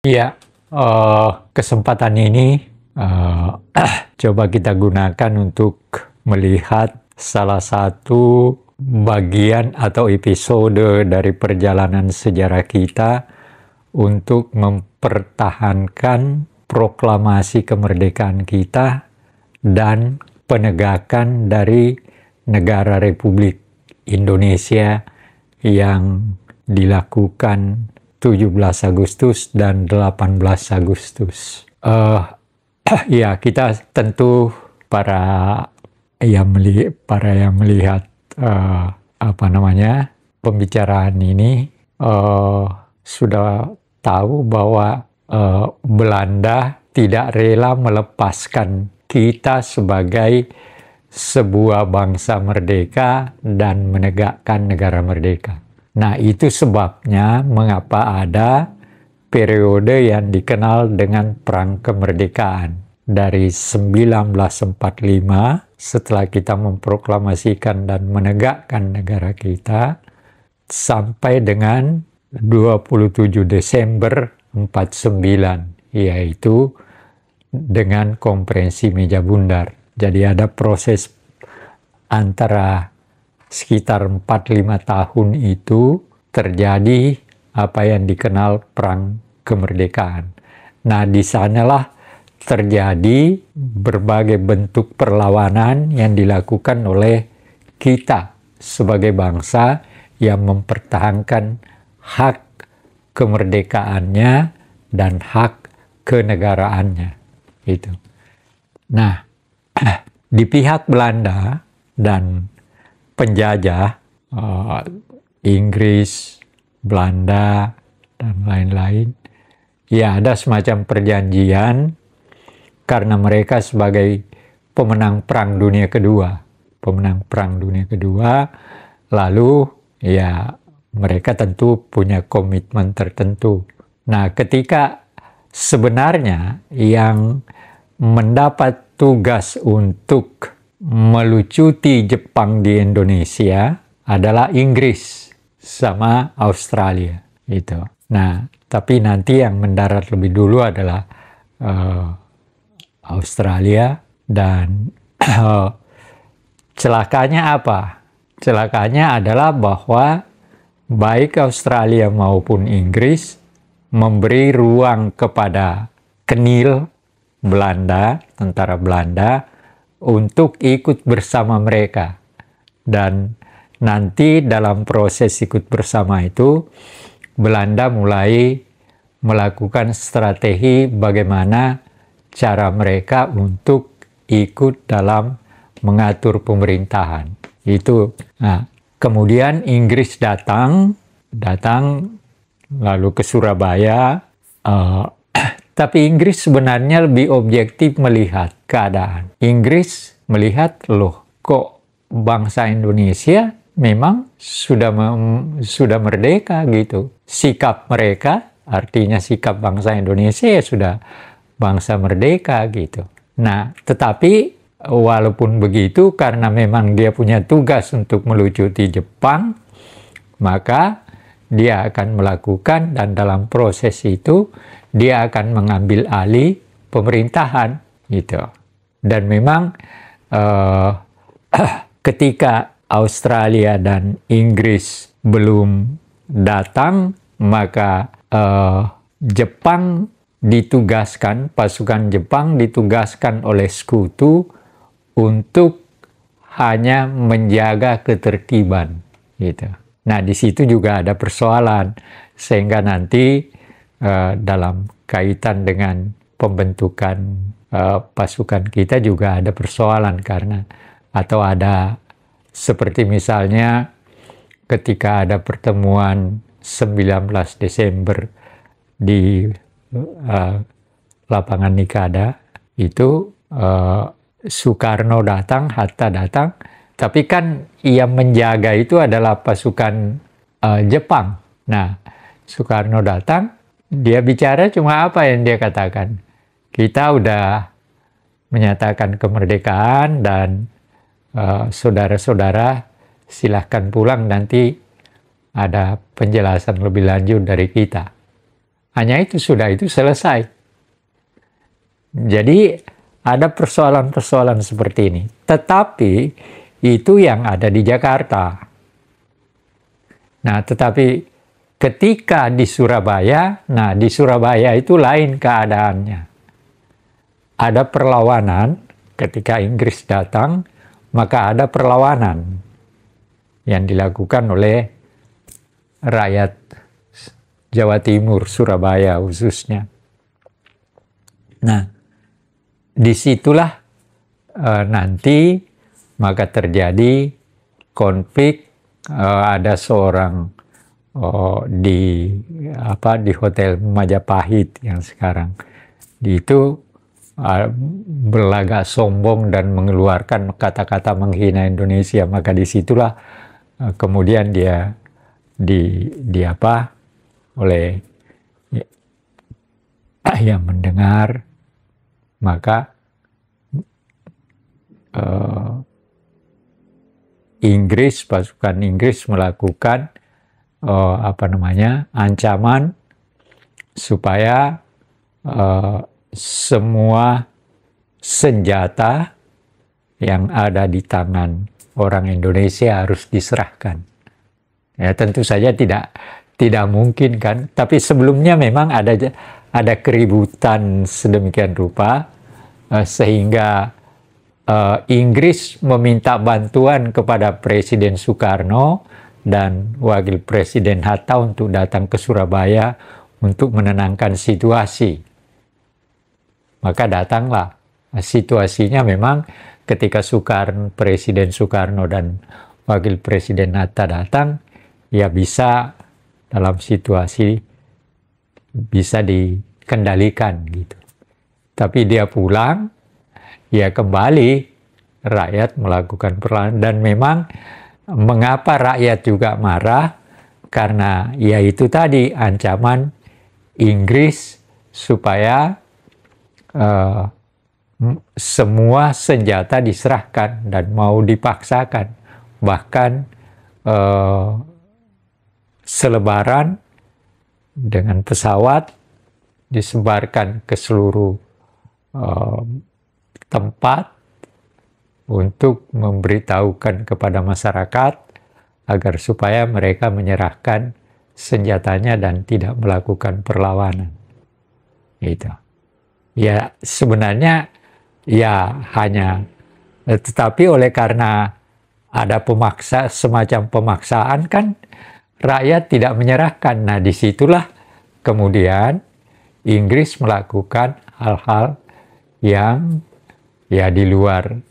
Ya, kesempatan ini coba kita gunakan untuk melihat salah satu bagian atau episode dari perjalanan sejarah kita untuk mempertahankan proklamasi kemerdekaan kita dan penegakan dari negara Republik Indonesia yang dilakukan 17 Agustus dan 18 Agustus. Ya, kita tentu para yang melihat pembicaraan ini sudah tahu bahwa Belanda tidak rela melepaskan kita sebagai sebuah bangsa merdeka dan menegakkan negara merdeka. Nah, itu sebabnya mengapa ada periode yang dikenal dengan Perang Kemerdekaan. Dari 1945, setelah kita memproklamasikan dan menegakkan negara kita, sampai dengan 27 Desember 49, yaitu dengan Konferensi Meja Bundar. Jadi ada proses antara sekitar 4-5 tahun itu terjadi apa yang dikenal Perang Kemerdekaan. Nah, di sanalah terjadi berbagai bentuk perlawanan yang dilakukan oleh kita sebagai bangsa yang mempertahankan hak kemerdekaannya dan hak kenegaraannya. Itu. Nah, di pihak Belanda dan penjajah, Inggris, Belanda, dan lain-lain, ya ada semacam perjanjian karena mereka sebagai pemenang Perang Dunia Kedua, lalu ya mereka tentu punya komitmen tertentu. Nah, ketika sebenarnya yang mendapat tugas untuk melucuti Jepang di Indonesia adalah Inggris sama Australia itu. Nah, tapi nanti yang mendarat lebih dulu adalah Australia dan celakanya apa? Celakanya adalah bahwa baik Australia maupun Inggris memberi ruang kepada Kenil Belanda, tentara Belanda, untuk ikut bersama mereka. Dan nanti dalam proses ikut bersama itu, Belanda mulai melakukan strategi bagaimana cara mereka untuk ikut dalam mengatur pemerintahan. Itu. Nah, kemudian Inggris datang lalu ke Surabaya. Tapi Inggris sebenarnya lebih objektif melihat keadaan. Inggris melihat, loh, kok bangsa Indonesia memang sudah merdeka gitu. Sikap mereka, artinya sikap bangsa Indonesia ya sudah bangsa merdeka gitu. Nah, tetapi walaupun begitu, karena memang dia punya tugas untuk melucuti Jepang, maka dia akan melakukan, dan dalam proses itu dia akan mengambil alih pemerintahan gitu. Dan memang ketika Australia dan Inggris belum datang, maka pasukan Jepang ditugaskan oleh sekutu untuk hanya menjaga ketertiban gitu. Nah, di situ juga ada persoalan, sehingga nanti dalam kaitan dengan pembentukan pasukan kita juga ada persoalan atau ada seperti misalnya ketika ada pertemuan 19 Desember di lapangan Nikada, itu Soekarno datang, Hatta datang, tapi kan yang menjaga itu adalah pasukan Jepang. Nah, Soekarno datang, dia bicara cuma apa yang dia katakan? Kita udah menyatakan kemerdekaan dan saudara-saudara silahkan pulang, nanti ada penjelasan lebih lanjut dari kita. Hanya itu sudah, itu selesai. Jadi ada persoalan-persoalan seperti ini. Tetapi itu yang ada di Jakarta. Nah, tetapi ketika di Surabaya, nah di Surabaya itu lain keadaannya. Ada perlawanan ketika Inggris datang, maka ada perlawanan yang dilakukan oleh rakyat Jawa Timur, Surabaya khususnya. Nah, disitulah nanti maka terjadi konflik. Ada seorang di Hotel Majapahit yang sekarang itu berlagak sombong dan mengeluarkan kata-kata menghina Indonesia, maka disitulah kemudian dia oleh yang mendengar, maka pasukan Inggris melakukan ancaman supaya semua senjata yang ada di tangan orang Indonesia harus diserahkan. Ya, tentu saja tidak mungkin kan, tapi sebelumnya memang ada keributan sedemikian rupa sehingga Inggris meminta bantuan kepada Presiden Soekarno dan Wakil Presiden Hatta untuk datang ke Surabaya untuk menenangkan situasi. Maka datanglah. Situasinya memang ketika Presiden Soekarno dan Wakil Presiden Hatta datang, ya bisa dalam situasi bisa dikendalikan gitu. Tapi dia pulang, ya kembali rakyat melakukan perlawanan, dan memang mengapa rakyat juga marah, karena ya itu tadi ancaman Inggris supaya semua senjata diserahkan dan mau dipaksakan, bahkan selebaran dengan pesawat disebarkan ke seluruh tempat untuk memberitahukan kepada masyarakat agar supaya mereka menyerahkan senjatanya dan tidak melakukan perlawanan. Itu. Ya sebenarnya ya hanya, tetapi oleh karena ada semacam pemaksaan kan, rakyat tidak menyerahkan. Nah disitulah kemudian Inggris melakukan hal-hal yang ya di luar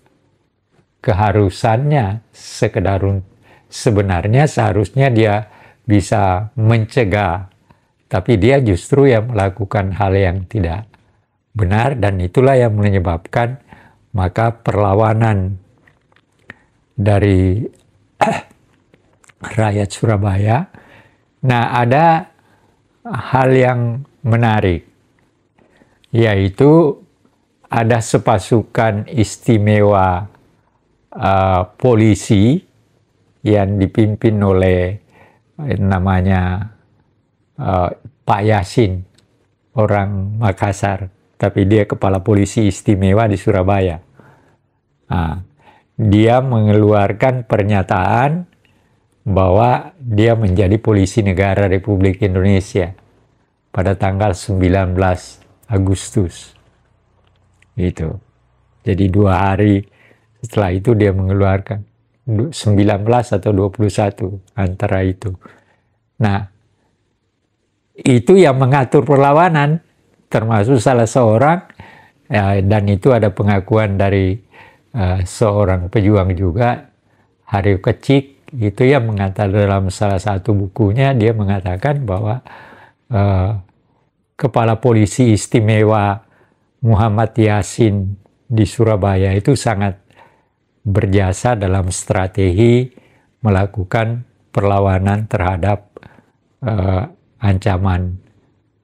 keharusannya. Sebenarnya seharusnya dia bisa mencegah, tapi dia justru yang melakukan hal yang tidak benar, dan itulah yang menyebabkan maka perlawanan dari rakyat Surabaya. Nah, ada hal yang menarik, yaitu ada sepasukan istimewa polisi yang dipimpin oleh namanya Pak Yasin, orang Makassar, tapi dia kepala polisi istimewa di Surabaya. Nah, dia mengeluarkan pernyataan bahwa dia menjadi polisi negara Republik Indonesia pada tanggal 19 Agustus. Itu. Jadi 2 hari setelah itu dia mengeluarkan 19 atau 21 antara itu. Nah, itu yang mengatur perlawanan, termasuk salah seorang, dan itu ada pengakuan dari seorang pejuang juga, Haryo Kecik, itu yang mengatakan dalam salah satu bukunya, dia mengatakan bahwa kepala polisi istimewa Muhammad Yasin di Surabaya itu sangat berjasa dalam strategi melakukan perlawanan terhadap ancaman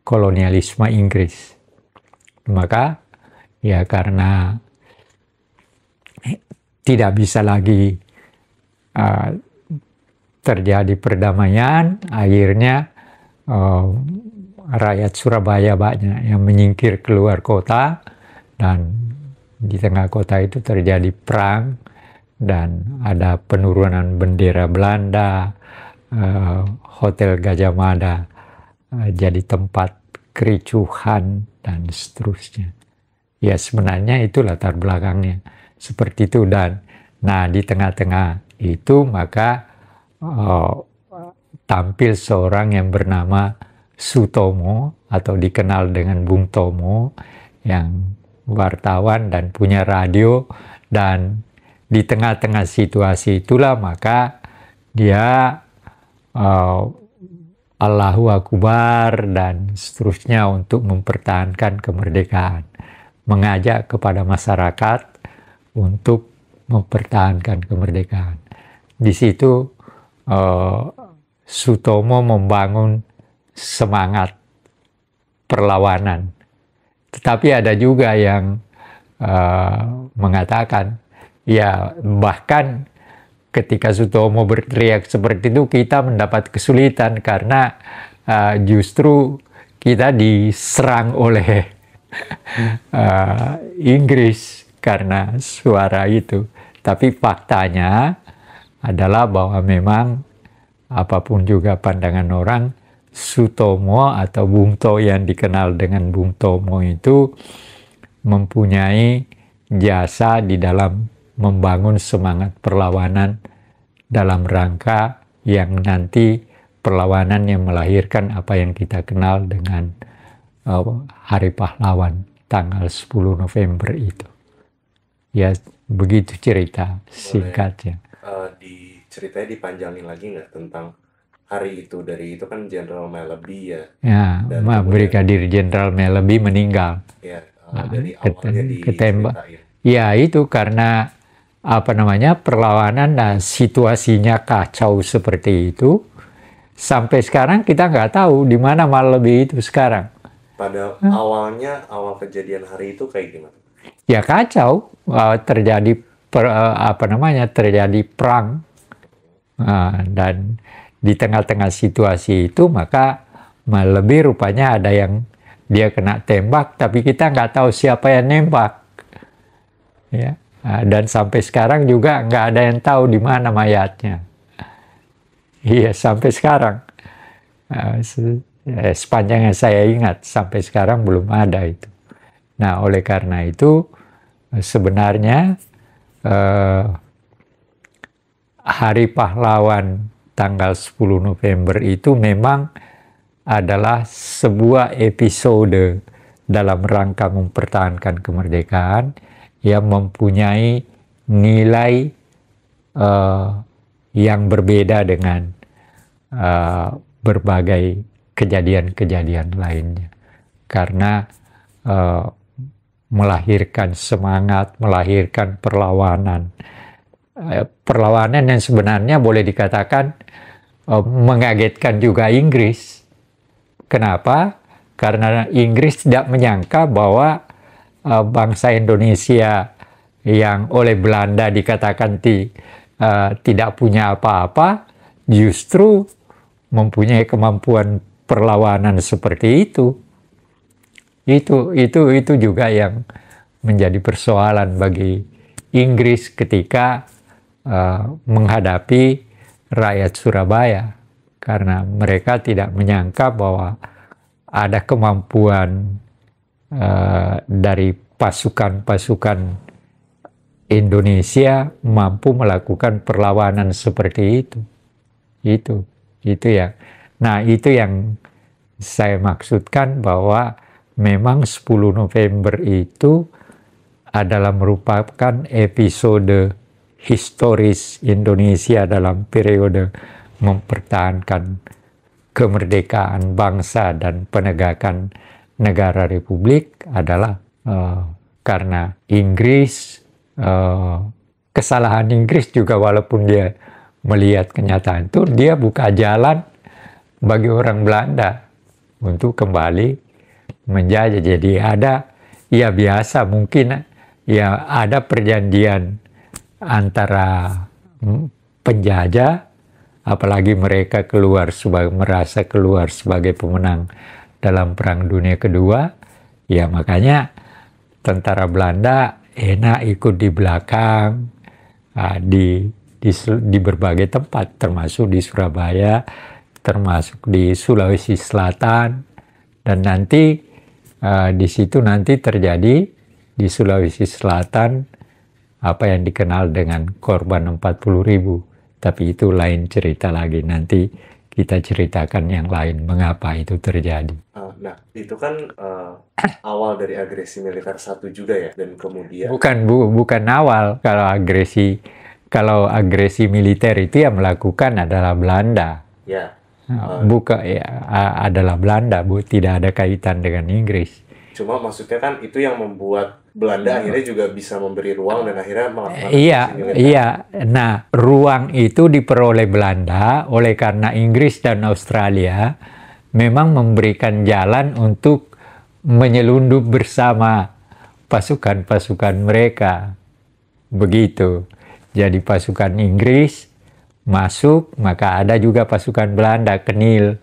kolonialisme Inggris. Maka ya karena tidak bisa lagi terjadi perdamaian, akhirnya rakyat Surabaya banyak yang menyingkir keluar kota, dan di tengah kota itu terjadi perang dan ada penurunan bendera Belanda, Hotel Gajah Mada jadi tempat kericuhan dan seterusnya. Ya sebenarnya itu latar belakangnya seperti itu. Dan nah di tengah-tengah itu maka tampil seorang yang bernama Sutomo atau dikenal dengan Bung Tomo, yang wartawan dan punya radio. Dan di tengah-tengah situasi itulah maka dia Allahu Akbar dan seterusnya untuk mempertahankan kemerdekaan, mengajak kepada masyarakat untuk mempertahankan kemerdekaan. Di situ Sutomo membangun semangat perlawanan. Tetapi ada juga yang mengatakan, ya bahkan ketika Sutomo berteriak seperti itu kita mendapat kesulitan karena justru kita diserang oleh Inggris karena suara itu. Tapi faktanya adalah bahwa memang apapun juga pandangan orang, Sutomo atau Bung To yang dikenal dengan Bung Tomo itu mempunyai jasa di dalam membangun semangat perlawanan dalam rangka yang nanti perlawanan yang melahirkan apa yang kita kenal dengan Hari Pahlawan tanggal 10 November itu. Ya begitu cerita singkatnya. Ceritanya dipanjangin lagi nggak tentang hari itu? Dari itu kan Jenderal Malaby ya. Ya, Brigadir Jenderal Malaby meninggal. Ya, dari awalnya ketembak. diceritain. Ya itu karena perlawanan dan situasinya kacau seperti itu. Sampai sekarang kita nggak tahu di mana Malaby itu sekarang. Pada awal kejadian hari itu kayak gimana? Ya kacau, terjadi terjadi perang. Dan di tengah-tengah situasi itu maka Malaby rupanya ada yang dia kena tembak, tapi kita nggak tahu siapa yang nembak. Ya. Dan sampai sekarang juga nggak ada yang tahu di mana mayatnya. Iya, sampai sekarang. Sepanjang yang saya ingat, sampai sekarang belum ada itu. Nah, oleh karena itu, sebenarnya Hari Pahlawan tanggal 10 November itu memang adalah sebuah episode dalam rangka mempertahankan kemerdekaan yang mempunyai nilai yang berbeda dengan berbagai kejadian-kejadian lainnya. Karena melahirkan semangat, melahirkan perlawanan. Perlawanan yang sebenarnya boleh dikatakan mengagetkan juga Inggris. Kenapa? Karena Inggris tidak menyangka bahwa bangsa Indonesia yang oleh Belanda dikatakan tidak punya apa-apa, justru mempunyai kemampuan perlawanan seperti itu. Itu juga yang menjadi persoalan bagi Inggris ketika menghadapi rakyat Surabaya, karena mereka tidak menyangka bahwa ada kemampuan dari pasukan-pasukan Indonesia mampu melakukan perlawanan seperti itu. Itu ya. Nah, itu yang saya maksudkan bahwa memang 10 November itu adalah merupakan episode historis Indonesia dalam periode mempertahankan kemerdekaan bangsa dan penegakan negara republik adalah karena Inggris, kesalahan Inggris juga walaupun dia melihat kenyataan itu, dia buka jalan bagi orang Belanda untuk kembali menjajah. Jadi ada, ya biasa mungkin ya ada perjanjian antara penjajah, apalagi mereka merasa keluar sebagai pemenang dalam Perang Dunia Kedua, ya makanya tentara Belanda enak ikut di belakang, di berbagai tempat, termasuk di Surabaya, termasuk di Sulawesi Selatan, dan nanti di situ nanti terjadi di Sulawesi Selatan apa yang dikenal dengan korban 40.000. Tapi itu lain cerita lagi, nanti kita ceritakan yang lain mengapa itu terjadi. Nah, itu kan awal dari agresi militer satu juga ya, dan kemudian Bukan awal. Kalau agresi militer itu yang melakukan adalah Belanda. ya Adalah Belanda, tidak ada kaitan dengan Inggris. cuma maksudnya kan itu yang membuat Belanda akhirnya juga bisa memberi ruang dan akhirnya melakukan Iya, agresi militer. iya. Nah, ruang itu diperoleh Belanda oleh karena Inggris dan Australia memang memberikan jalan untuk menyelundup bersama pasukan-pasukan mereka. Begitu. Jadi pasukan Inggris masuk, maka ada juga pasukan Belanda, Kenil.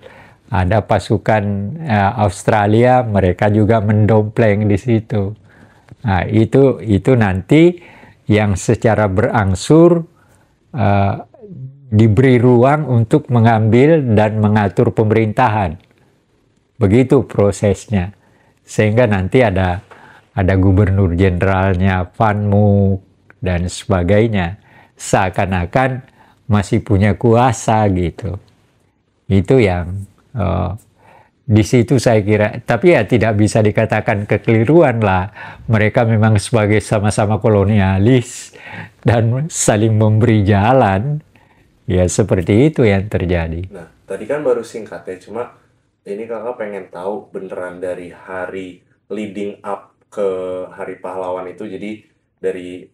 Ada pasukan Australia, mereka juga mendompleng di situ. Nah, itu nanti yang secara berangsur diberi ruang untuk mengambil dan mengatur pemerintahan. Begitu prosesnya. Sehingga nanti ada gubernur jenderalnya, Van Mook, dan sebagainya. Seakan-akan masih punya kuasa gitu. Itu yang di situ saya kira, tapi ya tidak bisa dikatakan kekeliruan lah. Mereka memang sebagai sama-sama kolonialis dan saling memberi jalan. Ya seperti itu yang terjadi. Nah, tadi kan baru singkat ya, cuma ini kakak pengen tahu beneran dari hari leading up ke Hari Pahlawan itu, jadi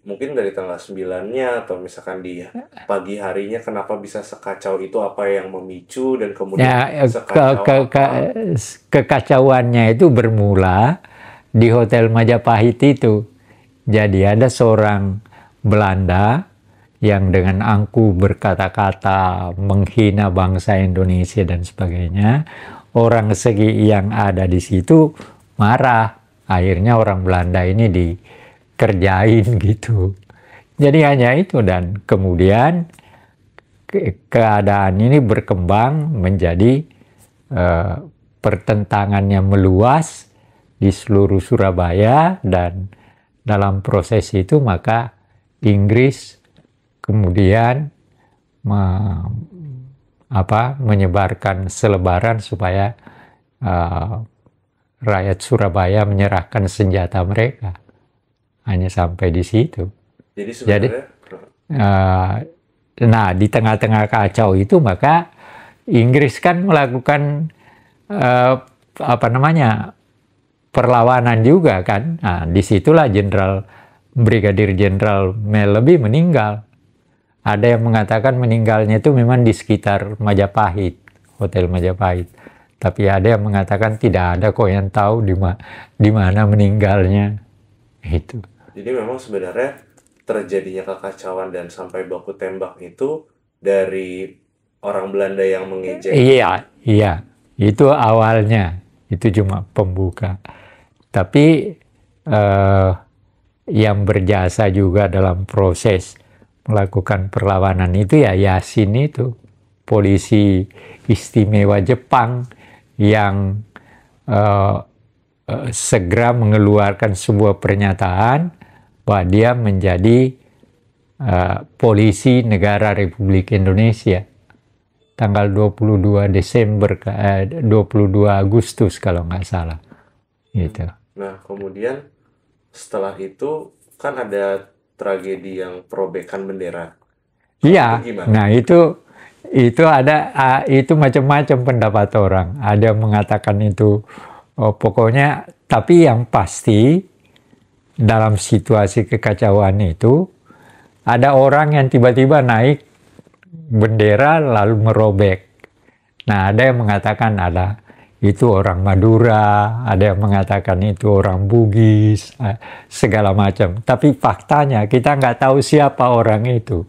mungkin dari tanggal 9-nya atau misalkan di pagi harinya, kenapa bisa sekacau itu, apa yang memicu, dan kemudian sekacau apa? Kekacauannya itu bermula di Hotel Majapahit itu. Jadi ada seorang Belanda yang dengan angkuh berkata-kata menghina bangsa Indonesia dan sebagainya. Orang segi yang ada di situ marah. Akhirnya orang Belanda ini dikerjain gitu. Jadi hanya itu, dan kemudian keadaan ini berkembang menjadi pertentangannya meluas di seluruh Surabaya, dan dalam proses itu maka Inggris kemudian menyebarkan selebaran supaya rakyat Surabaya menyerahkan senjata mereka. Hanya sampai di situ. Jadi sebenarnya nah di tengah-tengah kacau itu maka Inggris kan melakukan perlawanan juga kan. Nah, disitulah Brigadir Jenderal Melleby meninggal. Ada yang mengatakan meninggalnya itu memang di sekitar Majapahit, Hotel Majapahit. Tapi ada yang mengatakan tidak ada kok yang tahu di mana meninggalnya. Itu. Jadi memang sebenarnya terjadinya kekacauan dan sampai baku tembak itu dari orang Belanda yang mengejek. Iya. Itu awalnya. Itu cuma pembuka. Tapi yang berjasa juga dalam proses melakukan perlawanan itu ya Yasin itu. Polisi istimewa Jepang yang segera mengeluarkan sebuah pernyataan bahwa dia menjadi polisi negara Republik Indonesia tanggal 22 Agustus kalau nggak salah gitu. Nah, kemudian setelah itu kan ada tragedi yang perobekan bendera. Iya. Nah, itu ada itu macam-macam pendapat orang. Ada yang mengatakan itu pokoknya, tapi yang pasti dalam situasi kekacauan itu ada orang yang tiba-tiba naik bendera lalu merobek. Nah, ada yang mengatakan itu orang Madura, ada yang mengatakan itu orang Bugis, segala macam. Tapi faktanya kita nggak tahu siapa orang itu.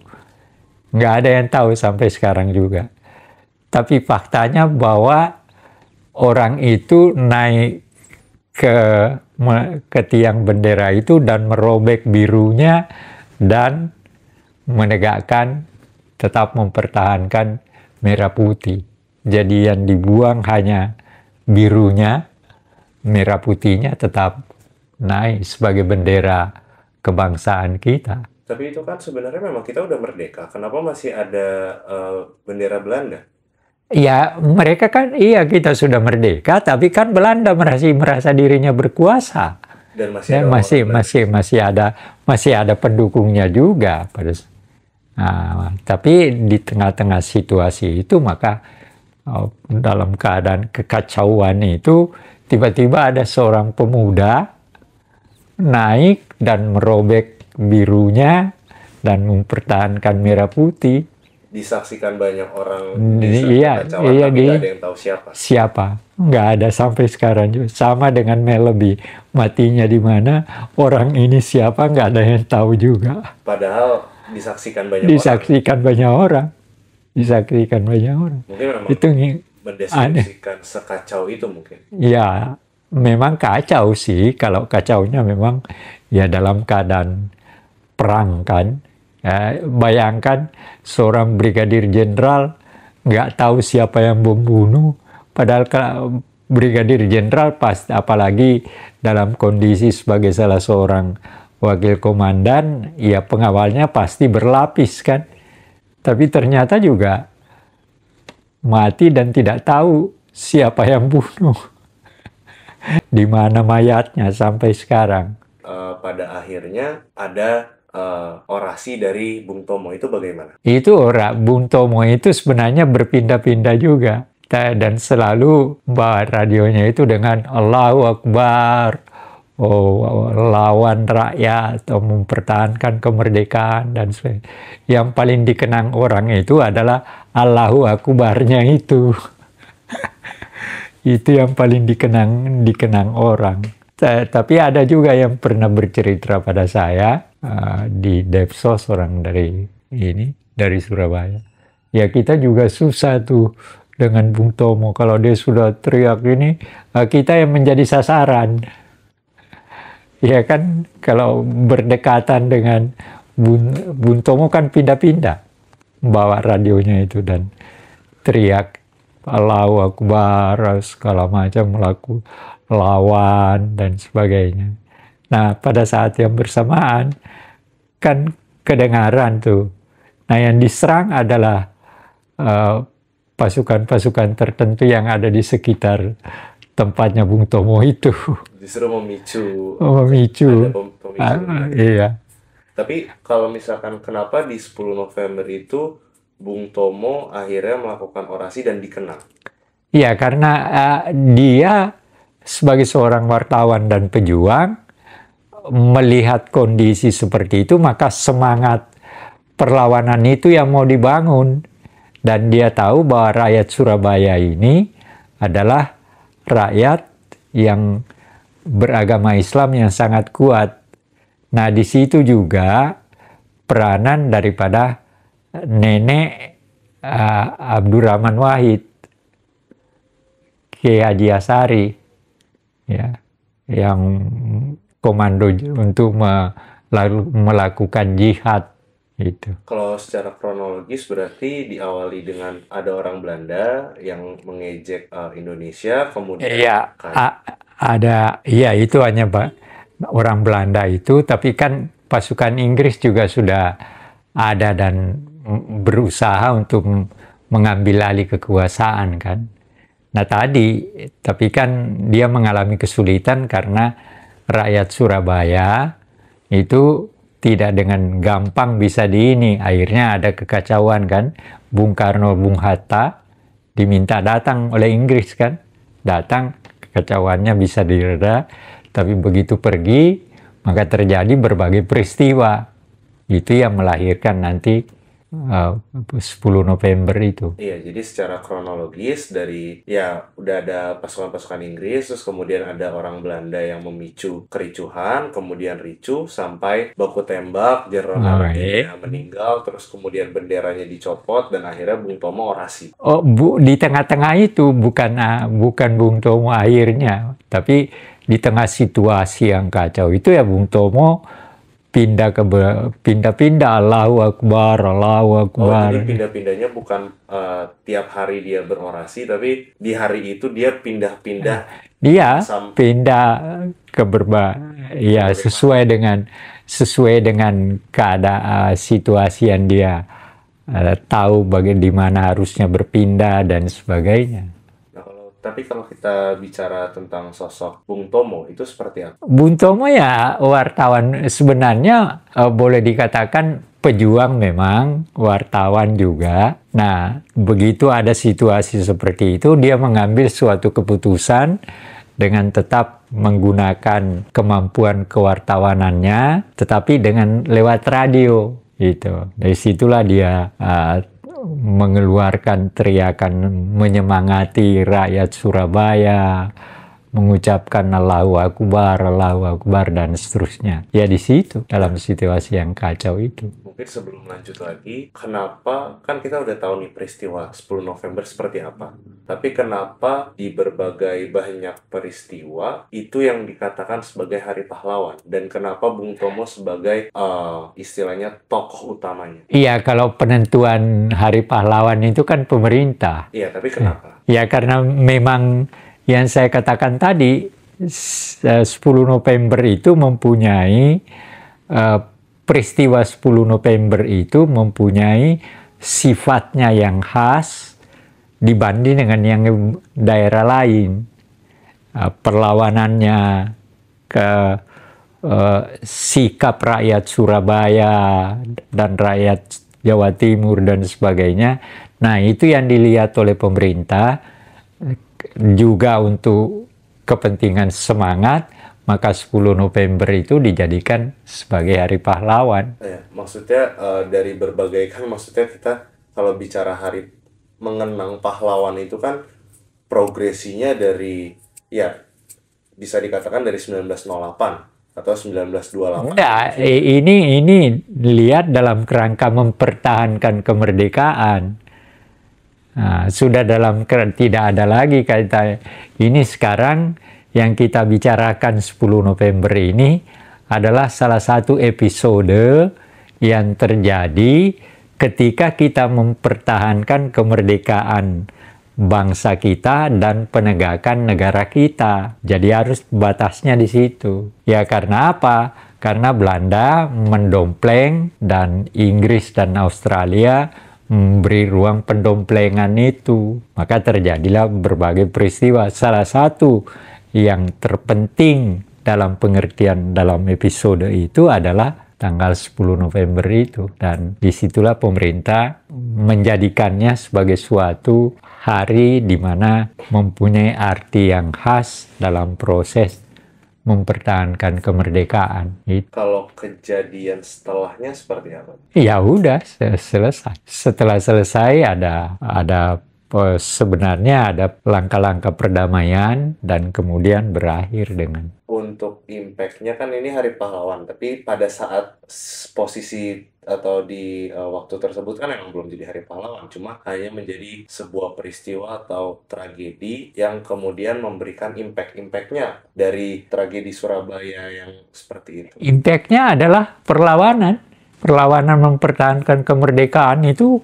Nggak ada yang tahu sampai sekarang juga. Tapi faktanya bahwa orang itu naik ke tiang bendera itu dan merobek birunya dan menegakkan, tetap mempertahankan merah putih. Jadi yang dibuang hanya birunya, merah putihnya tetap naik sebagai bendera kebangsaan kita. Tapi itu kan sebenarnya memang kita udah merdeka. Kenapa masih ada bendera Belanda? Ya, mereka kan, iya kita sudah merdeka, tapi kan Belanda masih merasa dirinya berkuasa. Dan Dan masih ada pendukungnya juga pada. Nah, tapi di tengah-tengah situasi itu maka dalam keadaan kekacauan itu tiba-tiba ada seorang pemuda naik dan merobek birunya dan mempertahankan merah putih. Disaksikan banyak orang Iya, kekacauan, iya, tapi nggak ada yang tahu siapa. Siapa? Nggak ada sampai sekarang juga. Sama dengan Melody, matinya di mana, orang ini siapa nggak ada yang tahu juga. Padahal disaksikan banyak orang. Disaksikan banyak orang. Mungkin memang Itu mendeskripsikan sekacau itu mungkin. Ya, memang kacau sih. Kalau kacaunya memang ya dalam keadaan perang kan. Ya, bayangkan seorang brigadir jenderal nggak tahu siapa yang membunuh, padahal brigadir jenderal apalagi dalam kondisi sebagai salah seorang wakil komandan, ya pengawalnya pasti berlapis kan. Tapi ternyata juga mati dan tidak tahu siapa yang bunuh. Di mana mayatnya sampai sekarang. Pada akhirnya ada orasi dari Bung Tomo itu bagaimana? Bung Tomo itu sebenarnya berpindah-pindah juga. Dan selalu bawa radionya itu dengan Allahu Akbar, lawan rakyat, atau mempertahankan kemerdekaan dan sebagainya. Yang paling dikenang orang itu adalah Allahu Akbarnya itu. Itu yang paling dikenang orang. Tapi ada juga yang pernah bercerita pada saya di Depsos, orang dari Surabaya. Ya kita juga susah tuh dengan Bung Tomo. Kalau dia sudah teriak ini, kita yang menjadi sasaran. Ya kan, kalau berdekatan dengan Bung Tomo kan pindah-pindah bawa radionya itu dan teriak Allahu Akbar, segala macam, lawan dan sebagainya. Nah, pada saat yang bersamaan kan kedengaran tuh. Nah, yang diserang adalah pasukan-pasukan tertentu yang ada di sekitar tempatnya Bung Tomo itu. Justru memicu. Iya. Tapi kalau misalkan kenapa di 10 November itu Bung Tomo akhirnya melakukan orasi dan dikenang? Iya, karena dia sebagai seorang wartawan dan pejuang melihat kondisi seperti itu, maka semangat perlawanan itu yang mau dibangun. Dan dia tahu bahwa rakyat Surabaya ini adalah rakyat yang beragama Islam yang sangat kuat. Nah, di situ juga peranan daripada nenek Abdurrahman Wahid, Kiai Haji Asari, ya, yang komando untuk melakukan jihad itu. Kalau secara kronologis berarti diawali dengan ada orang Belanda yang mengejek Indonesia, kemudian itu hanya orang Belanda itu, tapi kan pasukan Inggris juga sudah ada dan berusaha untuk mengambil alih kekuasaan kan. Nah tapi kan dia mengalami kesulitan karena rakyat Surabaya itu tidak dengan gampang bisa akhirnya ada kekacauan kan. Bung Karno, Bung Hatta diminta datang oleh Inggris kan. Datang, kekacauannya bisa direda, tapi begitu pergi maka terjadi berbagai peristiwa. Itu yang melahirkan nanti 10 November itu. Iya, jadi secara kronologis dari ya udah ada pasukan-pasukan Inggris, terus kemudian ada orang Belanda yang memicu kericuhan, kemudian ricuh sampai baku tembak, Jenderal Naraga meninggal, terus kemudian benderanya dicopot dan akhirnya Bung Tomo orasi. Oh, di tengah-tengah itu bukan Bung Tomo akhirnya, tapi di tengah situasi yang kacau itu ya Bung Tomo pindah-pindah, Allahu Akbar, Allahu Akbar. Jadi pindah-pindahnya bukan tiap hari dia berorasi, tapi di hari itu dia pindah-pindah. Dia pindah ke ya sesuai dengan keadaan situasi yang dia tahu di mana harusnya berpindah dan sebagainya. Tapi kalau kita bicara tentang sosok Bung Tomo, itu seperti apa? Bung Tomo ya wartawan, sebenarnya boleh dikatakan pejuang memang, wartawan juga. Nah, begitu ada situasi seperti itu, dia mengambil suatu keputusan dengan tetap menggunakan kemampuan kewartawanannya, tetapi dengan lewat radio. Gitu. Dari situlah dia mengeluarkan teriakan menyemangati rakyat Surabaya, mengucapkan Allahu Akbar dan seterusnya. Ya di situ dalam situasi yang kacau itu. Mungkin sebelum lanjut lagi, kenapa kan kita udah tahu nih peristiwa 10 November seperti apa. Tapi kenapa di berbagai banyak peristiwa itu yang dikatakan sebagai Hari Pahlawan, dan kenapa Bung Tomo sebagai istilahnya tokoh utamanya? Iya, kalau penentuan Hari Pahlawan itu kan pemerintah. Iya, tapi kenapa? Ya karena memang yang saya katakan tadi, 10 November itu mempunyai peristiwa 10 November itu mempunyai sifatnya yang khas dibanding dengan yang daerah lain. Perlawanannya, ke sikap rakyat Surabaya dan rakyat Jawa Timur dan sebagainya. Nah, itu yang dilihat oleh pemerintah juga untuk kepentingan semangat, maka 10 November itu dijadikan sebagai Hari Pahlawan. Ya, maksudnya dari berbagai, kan maksudnya kita kalau bicara hari mengenang pahlawan itu kan progresinya dari, ya bisa dikatakan dari 1908 atau 1928. Enggak, ini lihat dalam kerangka mempertahankan kemerdekaan. Nah, sudah tidak ada lagi kata ini. Sekarang yang kita bicarakan 10 November ini adalah salah satu episode yang terjadi ketika kita mempertahankan kemerdekaan bangsa kita dan penegakan negara kita. Jadi harus batasnya di situ. Ya karena apa? Karena Belanda mendompleng dan Inggris dan Australia memberi ruang pendomplengan itu. Maka terjadilah berbagai peristiwa. Salah satu yang terpenting dalam pengertian dalam episode itu adalah tanggal 10 November itu. Dan disitulah pemerintah menjadikannya sebagai suatu hari di mana mempunyai arti yang khas dalam proses mempertahankan kemerdekaan. Kalau kejadian setelahnya seperti apa? Ya udah selesai. Setelah selesai sebenarnya ada langkah-langkah perdamaian dan kemudian berakhir dengan. Untuk impact-nya kan ini Hari Pahlawan, tapi pada saat posisi atau di waktu tersebut kan emang belum jadi Hari Pahlawan, cuma hanya menjadi sebuah peristiwa atau tragedi yang kemudian memberikan impact-nya dari tragedi Surabaya yang seperti itu. Impact-nya adalah perlawanan mempertahankan kemerdekaan itu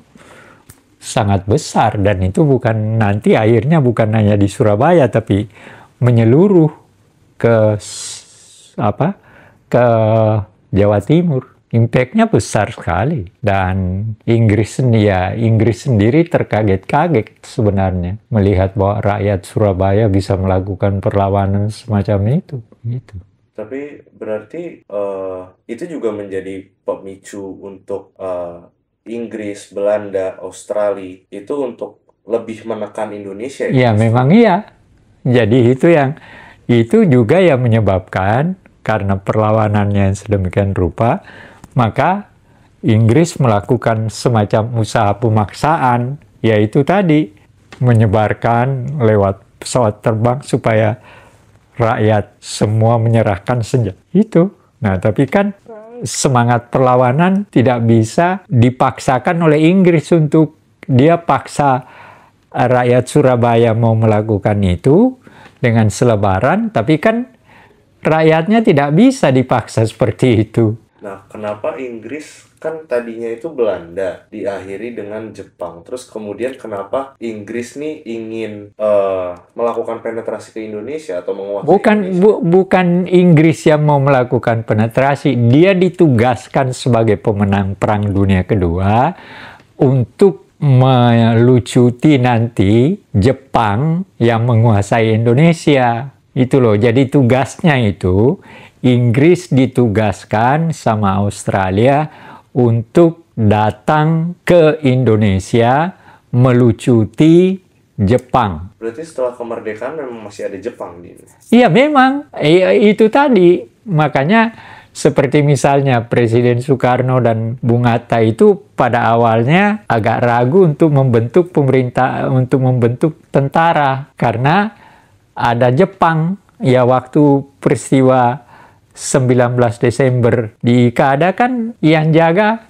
sangat besar, dan itu nanti akhirnya bukan hanya di Surabaya tapi menyeluruh ke Jawa Timur. Impact-nya besar sekali, dan Inggris sendiri terkaget-kaget sebenarnya melihat bahwa rakyat Surabaya bisa melakukan perlawanan semacam itu. Gitu. Tapi berarti itu juga menjadi pemicu untuk Inggris, Belanda, Australia itu untuk lebih menekan Indonesia. Ya memang iya. Jadi itu juga yang menyebabkan karena perlawanannya yang sedemikian rupa, maka Inggris melakukan semacam usaha pemaksaan, yaitu tadi menyebarkan lewat pesawat terbang supaya rakyat semua menyerahkan senjata itu. Nah, tapi kan semangat perlawanan tidak bisa dipaksakan oleh Inggris untuk dia paksa rakyat Surabaya mau melakukan itu dengan selebaran, tapi kan rakyatnya tidak bisa dipaksa seperti itu. Nah, kenapa Inggris kan tadinya itu Belanda diakhiri dengan Jepang, terus kemudian kenapa Inggris nih ingin melakukan penetrasi ke Indonesia atau menguasai Indonesia? Bukan Inggris yang mau melakukan penetrasi, dia ditugaskan sebagai pemenang Perang Dunia Kedua untuk melucuti nanti Jepang yang menguasai Indonesia. Itu loh, jadi tugasnya itu Inggris ditugaskan sama Australia untuk datang ke Indonesia melucuti Jepang. Berarti setelah kemerdekaan memang masih ada Jepang di Indonesia? Iya memang, itu tadi. Makanya seperti misalnya Presiden Soekarno dan Bung Hatta itu pada awalnya agak ragu untuk membentuk pemerintah, untuk membentuk tentara. Karena ada Jepang. Ya waktu peristiwa 19 Desember di Ikada kan yang jaga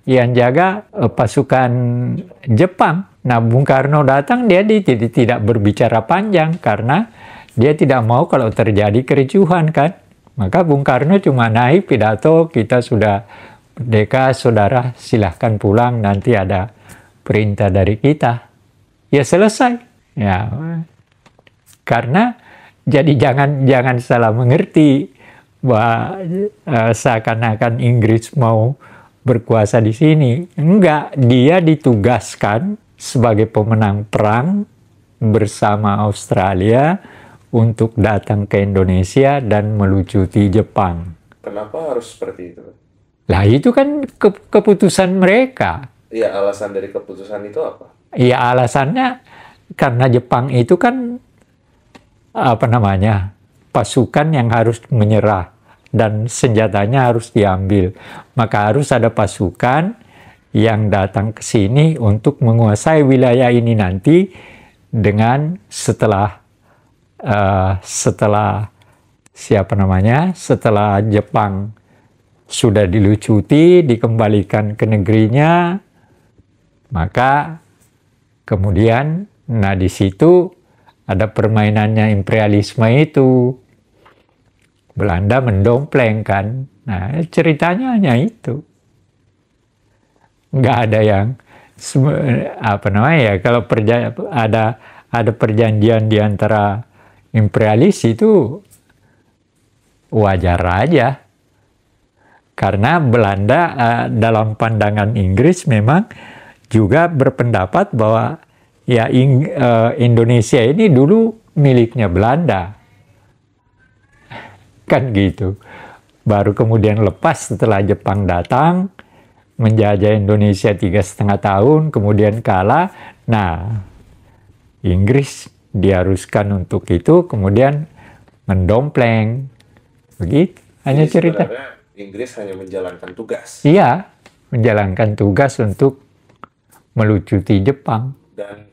yang jaga pasukan Jepang. Nah, Bung Karno datang, dia tidak berbicara panjang karena dia tidak mau kalau terjadi kericuhan kan. Maka Bung Karno cuma naik pidato, kita sudah merdeka, saudara silahkan pulang, nanti ada perintah dari kita. Ya selesai. Ya, karena jadi jangan salah mengerti bahwa seakan-akan Inggris mau berkuasa di sini. Enggak, dia ditugaskan sebagai pemenang perang bersama Australia untuk datang ke Indonesia dan melucuti Jepang. Kenapa harus seperti itu? Lah itu kan keputusan mereka. Iya, alasan dari keputusan itu apa? Iya, alasannya karena Jepang itu kan pasukan yang harus menyerah dan senjatanya harus diambil. Maka harus ada pasukan yang datang ke sini untuk menguasai wilayah ini nanti dengan setelah Jepang sudah dilucuti, dikembalikan ke negerinya, maka kemudian di situ ada permainannya imperialisme itu. Belanda mendompleng kan. Nah, ceritanya hanya itu. Nggak ada yang kalau ada perjanjian di antara imperialis itu wajar aja. Karena Belanda dalam pandangan Inggris memang juga berpendapat bahwa ya Indonesia ini dulu miliknya Belanda. Kan gitu. Baru kemudian lepas setelah Jepang datang, menjajah Indonesia 3,5 tahun, kemudian kalah. Nah, Inggris diharuskan untuk itu, kemudian mendompleng. Begitu, hanya Jadi cerita. sebenarnya Inggris hanya menjalankan tugas. Iya, menjalankan tugas untuk melucuti Jepang. Dan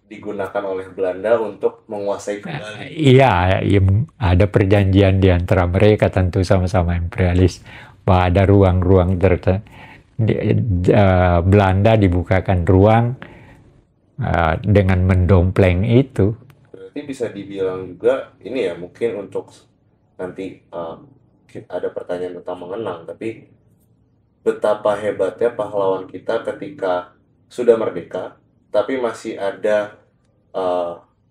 digunakan oleh Belanda untuk menguasai kembali. Iya, ada perjanjian di antara mereka, tentu sama-sama imperialis, bahwa ada ruang-ruang Belanda dibukakan ruang dengan mendompleng itu. Berarti bisa dibilang juga ini ya, mungkin untuk nanti ada pertanyaan tentang mengenang, tapi betapa hebatnya pahlawan kita ketika sudah merdeka, tapi masih ada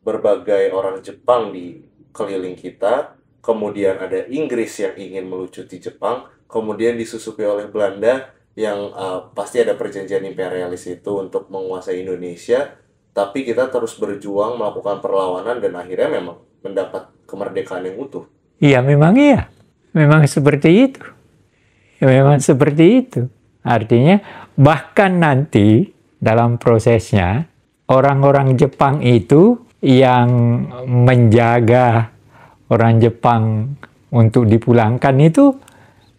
berbagai orang Jepang di keliling kita, kemudian ada Inggris yang ingin melucuti Jepang, kemudian disusupi oleh Belanda yang pasti ada perjanjian imperialis itu untuk menguasai Indonesia, tapi kita terus berjuang melakukan perlawanan dan akhirnya memang mendapat kemerdekaan yang utuh. Iya, memang seperti itu. Ya, memang seperti itu. Artinya bahkan nanti dalam prosesnya orang-orang Jepang itu yang menjaga orang Jepang untuk dipulangkan itu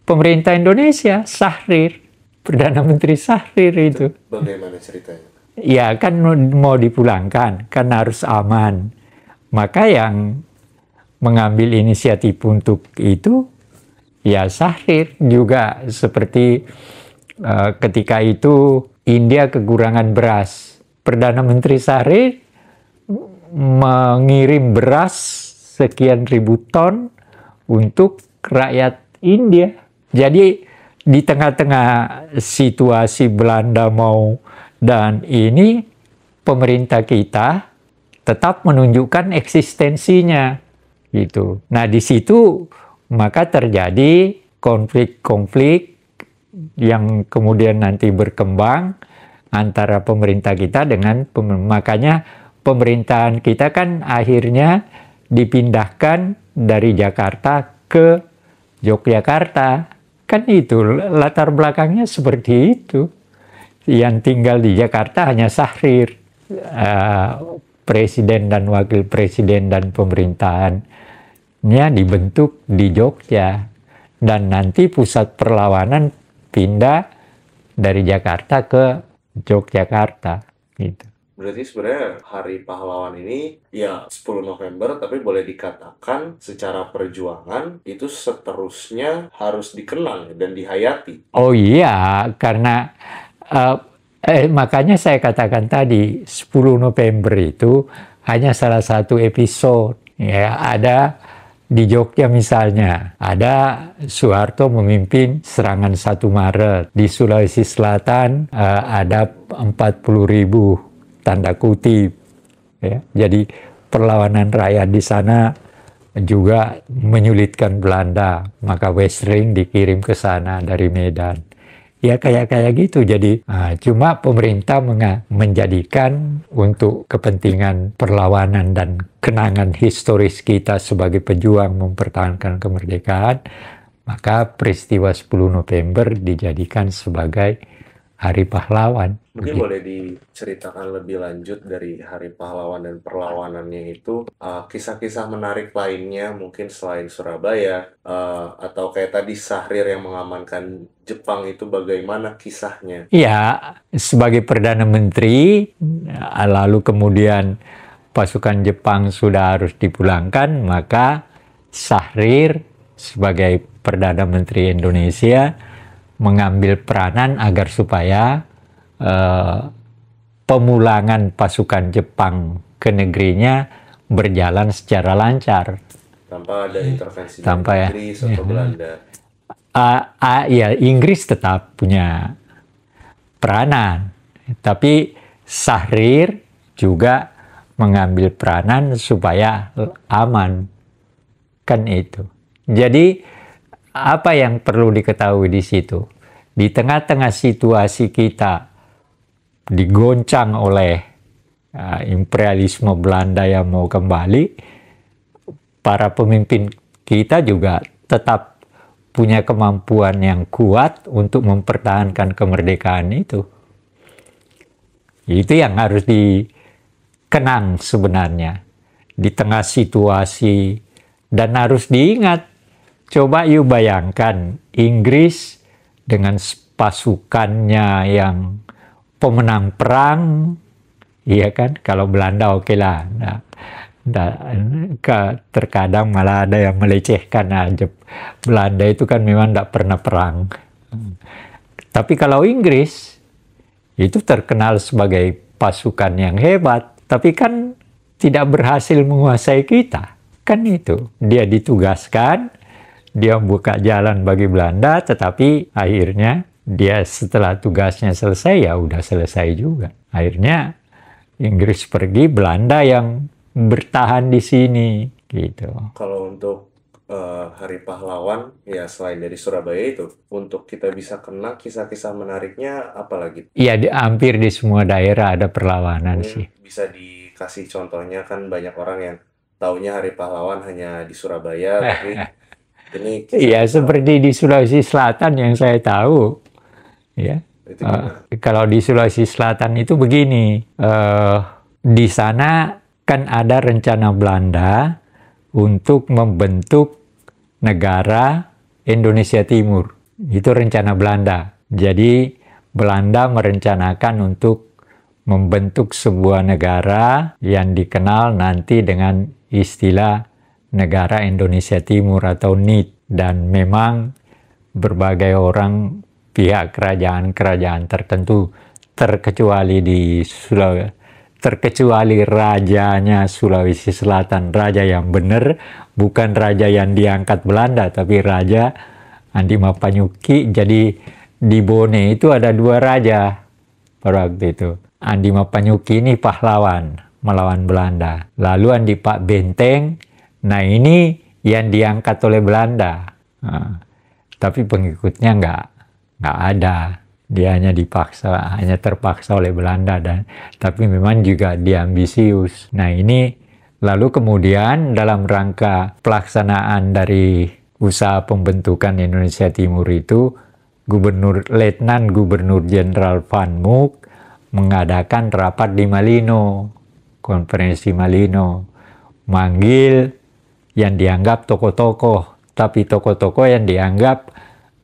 pemerintah Indonesia, Syahrir, Perdana Menteri Syahrir itu. Bagaimana ceritanya? Ya kan mau dipulangkan, kan harus aman. Maka yang mengambil inisiatif untuk itu, ya Syahrir juga seperti ketika itu India kekurangan beras. Perdana Menteri Syahrir mengirim beras sekian ribu ton untuk rakyat India. Jadi di tengah-tengah situasi Belanda mau dan ini pemerintah kita tetap menunjukkan eksistensinya gitu. Nah, di situ maka terjadi konflik-konflik yang kemudian nanti berkembang antara pemerintah kita dengan makanya pemerintahan kita kan akhirnya dipindahkan dari Jakarta ke Yogyakarta. Kan itu latar belakangnya seperti itu. Yang tinggal di Jakarta hanya Syahrir, presiden dan wakil presiden dan pemerintahannya dibentuk di Jogja. Dan nanti pusat perlawanan pindah dari Jakarta ke Yogyakarta gitu. Berarti sebenarnya Hari Pahlawan ini ya 10 November, tapi boleh dikatakan secara perjuangan itu seterusnya harus dikenang dan dihayati. Oh iya, karena makanya saya katakan tadi 10 November itu hanya salah satu episode. Ya, ada di Jogja misalnya, ada Soeharto memimpin serangan 1 Maret. Di Sulawesi Selatan ada 40.000 tanda kutip. Ya. Jadi perlawanan rakyat di sana juga menyulitkan Belanda. Maka Wesseling dikirim ke sana dari Medan. Ya kayak gitu. Jadi cuma pemerintah menjadikan untuk kepentingan perlawanan dan kenangan historis kita sebagai pejuang mempertahankan kemerdekaan, maka peristiwa 10 November dijadikan sebagai Hari Pahlawan. Mungkin boleh diceritakan lebih lanjut dari Hari Pahlawan dan perlawanannya itu, kisah-kisah menarik lainnya mungkin selain Surabaya, atau kayak tadi Syahrir yang mengamankan Jepang itu bagaimana kisahnya? Ya, sebagai Perdana Menteri, lalu kemudian pasukan Jepang sudah harus dipulangkan, maka Syahrir sebagai Perdana Menteri Indonesia mengambil peranan agar supaya pemulangan pasukan Jepang ke negerinya berjalan secara lancar. Tanpa ada intervensi dari Inggris atau Belanda. Ya, Inggris tetap punya peranan. Tapi Syahrir juga mengambil peranan supaya aman. Kan itu. Jadi apa yang perlu diketahui di situ? Di tengah-tengah situasi kita digoncang oleh imperialisme Belanda yang mau kembali, para pemimpin kita juga tetap punya kemampuan yang kuat untuk mempertahankan kemerdekaan itu. Itu yang harus dikenang sebenarnya di tengah situasi, dan harus diingat. Coba yuk bayangkan Inggris dengan pasukannya yang pemenang perang, iya kan? Kalau Belanda oke lah. Terkadang malah ada yang melecehkan aja. Belanda itu kan memang tidak pernah perang. Tapi kalau Inggris itu terkenal sebagai pasukan yang hebat, tapi kan tidak berhasil menguasai kita. Kan itu, dia ditugaskan, dia buka jalan bagi Belanda, tetapi akhirnya dia setelah tugasnya selesai, ya udah selesai juga. Akhirnya Inggris pergi, Belanda yang bertahan di sini, gitu. Kalau untuk Hari Pahlawan, ya selain dari Surabaya itu, untuk kita bisa kenal kisah-kisah menariknya, apalagi? Iya, hampir di semua daerah ada perlawanan sih. Bisa dikasih contohnya, kan banyak orang yang taunya Hari Pahlawan hanya di Surabaya, tapi ini iya, seperti di Sulawesi Selatan yang saya tahu. Ya. Kalau di Sulawesi Selatan itu begini, di sana kan ada rencana Belanda untuk membentuk negara Indonesia Timur. Itu rencana Belanda. Jadi Belanda merencanakan untuk membentuk sebuah negara yang dikenal nanti dengan istilah Negara Indonesia Timur atau NIT. Dan memang berbagai orang pihak kerajaan-kerajaan tertentu, terkecuali rajanya Sulawesi Selatan, raja yang benar, bukan raja yang diangkat Belanda, tapi raja Andi Mapanyuki. Jadi di Bone itu ada 2 raja pada waktu itu. Andi Mapanyuki ini pahlawan melawan Belanda. Lalu Andi Pak Benteng, nah ini yang diangkat oleh Belanda. Nah, tapi pengikutnya nggak ada. Dia hanya terpaksa oleh Belanda, tapi memang juga dia ambisius. Nah ini lalu kemudian dalam rangka pelaksanaan dari usaha pembentukan Indonesia Timur itu, Letnan Gubernur Jenderal Van Mook mengadakan rapat di Malino, konferensi Malino, manggil yang dianggap tokoh-tokoh, tapi tokoh-tokoh yang dianggap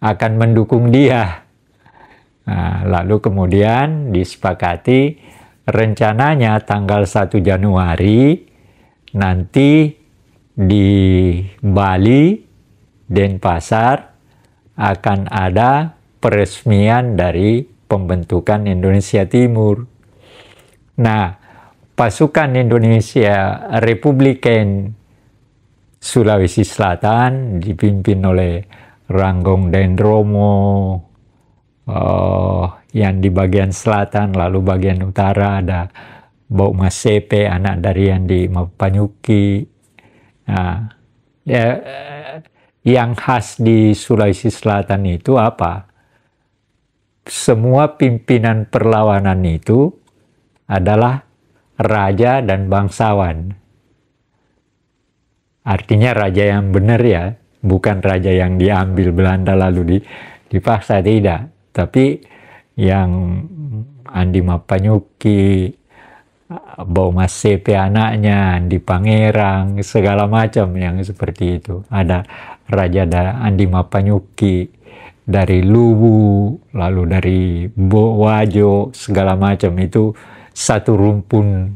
akan mendukung dia. Nah, lalu kemudian disepakati rencananya tanggal 1 Januari nanti di Bali, Denpasar akan ada peresmian dari pembentukan Indonesia Timur. Nah, pasukan Indonesia Republikan Sulawesi Selatan dipimpin oleh Ranggong Dendromo yang di bagian selatan, lalu bagian utara ada Bau Masepe, anak dari Andi Mapanyuki. Nah, yang khas di Sulawesi Selatan itu apa? Semua pimpinan perlawanan itu adalah raja dan bangsawan. Artinya raja yang benar ya, bukan raja yang diambil Belanda lalu dipaksa, tidak. Tapi yang Andi Mapanyuki, Bau Masepe anaknya, Andi Pangerang, segala macam yang seperti itu. Ada Raja Andi Mapanyuki dari Luwu, lalu dari Wajo, segala macam. Itu satu rumpun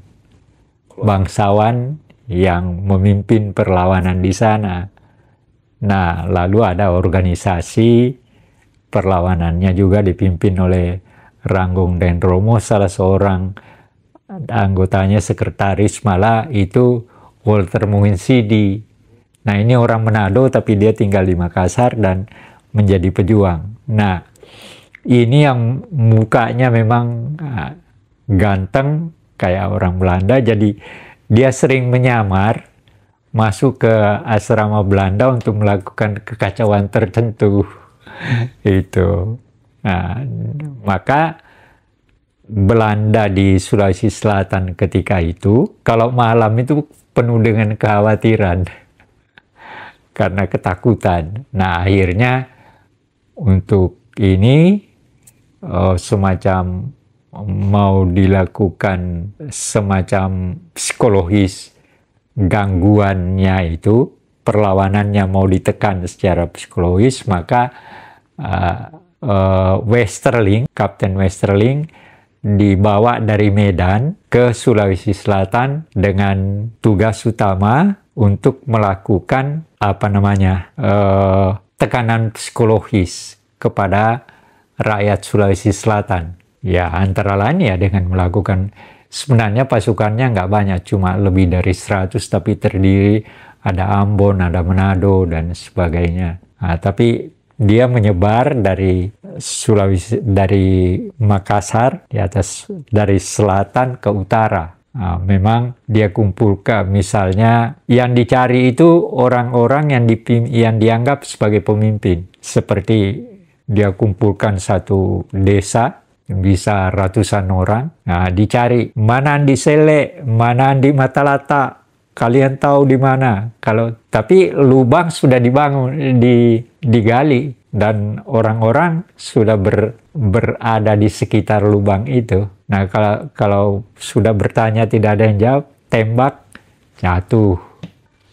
bangsawan yang memimpin perlawanan di sana. Nah, lalu ada organisasi perlawanannya juga dipimpin oleh Ranggong Dendromo, salah seorang anggotanya sekretaris malah itu Walter Muhinsidi. Nah, ini orang Manado tapi dia tinggal di Makassar dan menjadi pejuang. Nah, ini yang mukanya memang ganteng kayak orang Belanda, jadi dia sering menyamar masuk ke asrama Belanda untuk melakukan kekacauan tertentu. Itu. Nah, maka Belanda di Sulawesi Selatan ketika itu, kalau malam itu penuh dengan kekhawatiran karena ketakutan. Nah, akhirnya untuk ini semacam mau dilakukan semacam psikologis gangguannya itu, perlawanannya mau ditekan secara psikologis, maka Kapten Westerling dibawa dari Medan ke Sulawesi Selatan dengan tugas utama untuk melakukan tekanan psikologis kepada rakyat Sulawesi Selatan. Ya, antara lain ya dengan melakukan, sebenarnya pasukannya nggak banyak, cuma lebih dari 100, tapi terdiri ada Ambon, ada Manado, dan sebagainya. Nah, tapi dia menyebar dari Sulawesi, dari Makassar di atas, dari selatan ke utara. Nah, memang dia kumpulkan, misalnya yang dicari itu orang-orang yang dianggap sebagai pemimpin. Seperti dia kumpulkan satu desa, bisa ratusan orang. Nah, dicari mana Andi Sele, mana Andi Matalata. Kalian tahu di mana? Tapi lubang sudah dibangun, digali, dan orang-orang sudah berada di sekitar lubang itu. Nah, kalau sudah bertanya tidak ada yang jawab, tembak, jatuh.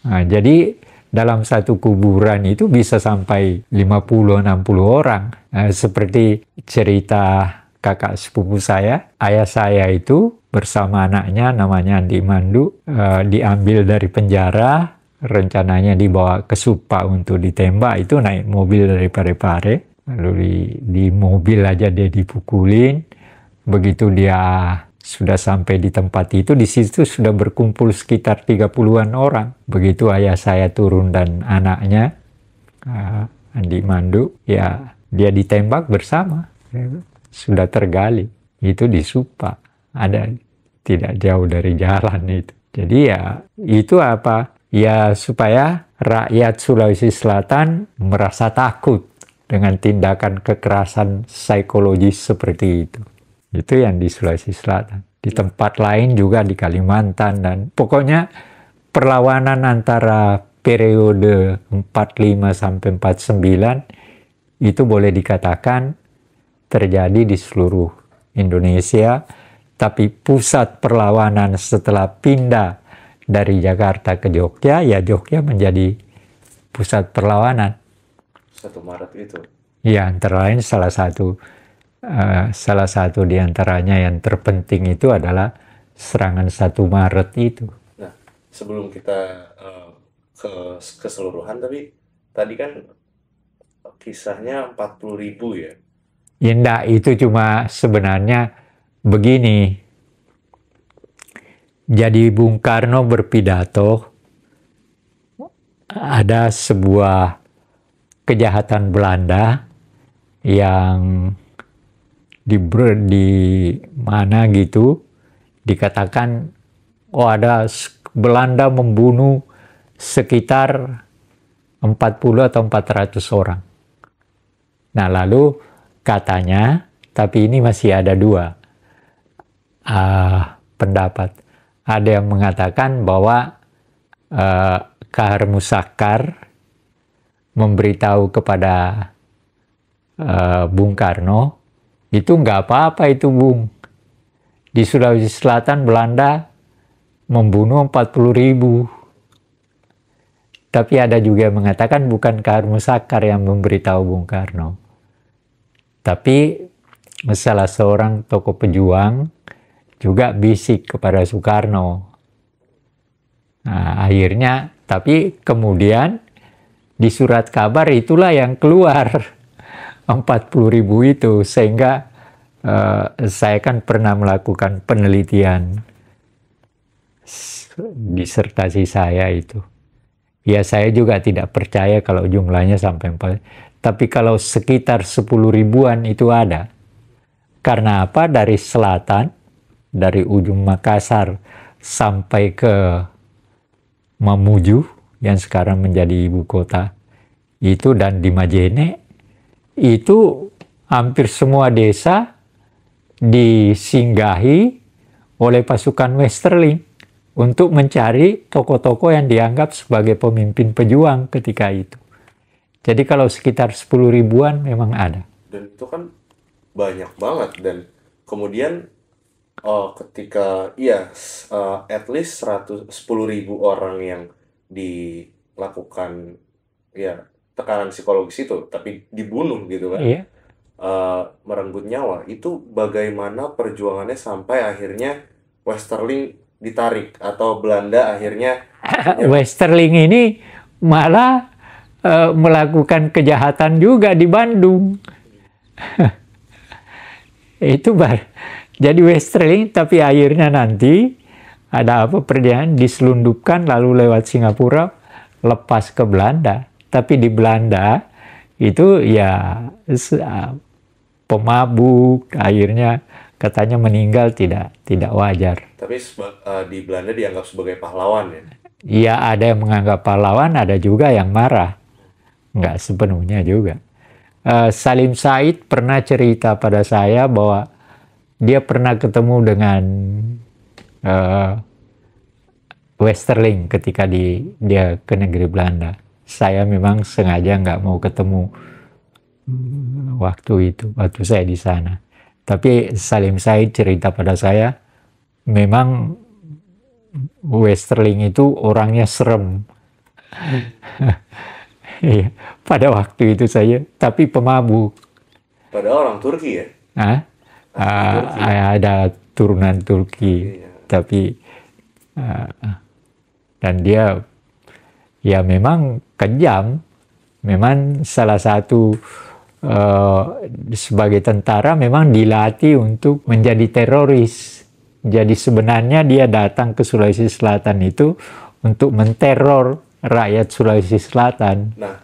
Nah, jadi dalam satu kuburan itu bisa sampai 50-60 orang. Seperti cerita kakak sepupu saya, ayah saya itu bersama anaknya namanya Andi Mandu, diambil dari penjara, rencananya dibawa ke Supa untuk ditembak, itu naik mobil dari Parepare, lalu di mobil aja dia dipukulin. Begitu dia sudah sampai di tempat itu, di situ sudah berkumpul sekitar 30-an orang. Begitu ayah saya turun dan anaknya, Andi Mandu, ya dia ditembak bersama. Sudah tergali. Itu di Supa. Ada tidak jauh dari jalan itu. Jadi ya itu apa? Ya supaya rakyat Sulawesi Selatan merasa takut dengan tindakan kekerasan psikologis seperti itu. Itu yang di Sulawesi Selatan. Di tempat lain juga di Kalimantan, dan pokoknya perlawanan antara periode 45 sampai 49 itu boleh dikatakan terjadi di seluruh Indonesia, tapi pusat perlawanan setelah pindah dari Jakarta ke Jogja, ya Jogja menjadi pusat perlawanan. 1 Maret itu. Ya, antara lain salah satu di antaranya yang terpenting itu adalah serangan 1 Maret itu. Nah, sebelum kita ke keseluruhan, tapi tadi kan kisahnya 40.000 ya. Ya enggak, itu cuma sebenarnya begini. Jadi Bung Karno berpidato, ada sebuah kejahatan Belanda yang di mana gitu dikatakan, oh ada Belanda membunuh sekitar 40 atau 400 orang. Nah lalu katanya, tapi ini masih ada dua pendapat. Ada yang mengatakan bahwa Kahar Musakar memberitahu kepada Bung Karno, itu nggak apa-apa itu Bung. Di Sulawesi Selatan Belanda membunuh 40.000. Tapi ada juga yang mengatakan bukan Kahar Musakar yang memberitahu Bung Karno, tapi salah seorang tokoh pejuang juga bisik kepada Soekarno. Nah, akhirnya, tapi kemudian di surat kabar itulah yang keluar 40.000 itu, sehingga saya kan pernah melakukan penelitian disertasi saya itu. Ya saya juga tidak percaya kalau jumlahnya sampai 4. Tapi kalau sekitar 10 ribuan itu ada. Karena apa? Dari selatan, dari ujung Makassar sampai ke Mamuju yang sekarang menjadi ibu kota itu, dan di Majene itu hampir semua desa disinggahi oleh pasukan Westerling untuk mencari tokoh-tokoh yang dianggap sebagai pemimpin pejuang ketika itu. Jadi kalau sekitar 10 ribuan memang ada. Dan itu kan banyak banget, dan kemudian ketika at least 10.000 orang yang dilakukan ya tekanan psikologis itu, tapi dibunuh gitu kan, Iya. merenggut nyawa, itu bagaimana perjuangannya sampai akhirnya Westerling ditarik atau Belanda akhirnya Westerling ini malah melakukan kejahatan juga di Bandung. Jadi Westerling, tapi akhirnya nanti ada apa, perjalanan diselundupkan lalu lewat Singapura lepas ke Belanda. Tapi di Belanda itu ya pemabuk, akhirnya katanya meninggal tidak wajar. Tapi di Belanda dianggap sebagai pahlawan ya? Iya, ada yang menganggap pahlawan, ada juga yang marah. Nggak sepenuhnya juga. Salim Said pernah cerita pada saya bahwa dia pernah ketemu dengan Westerling ketika dia ke negeri Belanda. Saya memang sengaja nggak mau ketemu waktu saya di sana. Tapi Salim Said cerita pada saya, memang Westerling itu orangnya serem. Iya, pada waktu itu saya, tapi pemabuk. Padahal orang Turki ya? Hah? Asli Turki. Ada turunan Turki, Iya. tapi dan dia ya memang kejam, memang salah satu sebagai tentara memang dilatih untuk menjadi teroris. Jadi sebenarnya dia datang ke Sulawesi Selatan itu untuk menteror rakyat Sulawesi Selatan. Nah,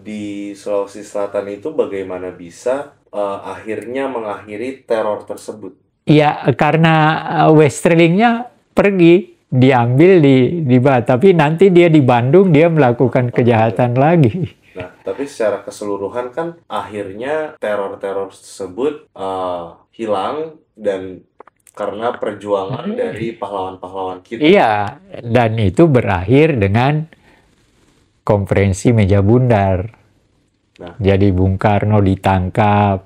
di Sulawesi Selatan itu bagaimana bisa akhirnya mengakhiri teror tersebut? Ya karena Westerlingnya pergi, diambil di tapi nanti dia di Bandung dia melakukan kejahatan lagi. Nah, tapi secara keseluruhan kan akhirnya teror-teror tersebut hilang dan karena perjuangan dari pahlawan-pahlawan kita. Iya, dan itu berakhir dengan konferensi meja bundar. Nah. Jadi Bung Karno ditangkap,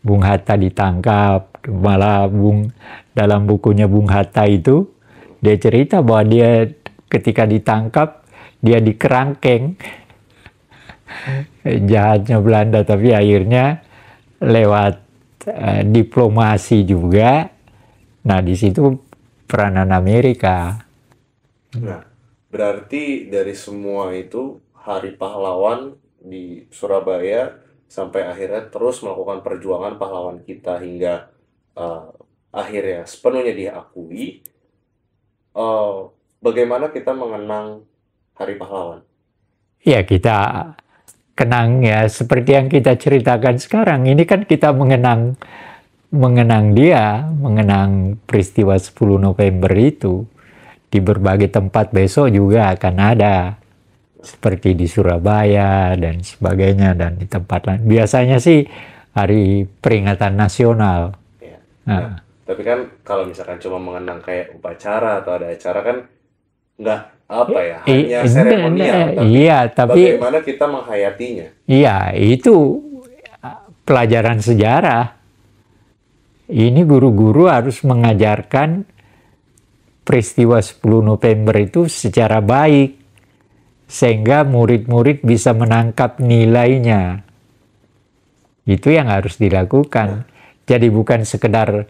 Bung Hatta ditangkap, malah dalam bukunya Bung Hatta itu dia cerita bahwa dia ketika ditangkap dia dikerangkeng. Jahatnya Belanda, tapi akhirnya lewat diplomasi juga. Nah, di situ peranan Amerika. Nah, berarti dari semua itu Hari Pahlawan di Surabaya sampai akhirnya terus melakukan perjuangan pahlawan kita hingga akhirnya sepenuhnya diakui. Bagaimana kita mengenang Hari Pahlawan? Ya, kita kenang ya seperti yang kita ceritakan sekarang. Ini kan kita mengenang dia, mengenang peristiwa 10 November itu. Di berbagai tempat besok juga akan ada. Seperti di Surabaya dan sebagainya dan di tempat lain. Biasanya sih hari peringatan nasional. Ya. Nah, tapi kan kalau misalkan cuma mengenang kayak upacara atau ada acara kan nggak apa ya, hanya seremonial. Tapi bagaimana kita menghayatinya? Iya, itu pelajaran sejarah. Ini guru-guru harus mengajarkan peristiwa 10 November itu secara baik. Sehingga murid-murid bisa menangkap nilainya. Itu yang harus dilakukan. Jadi bukan sekedar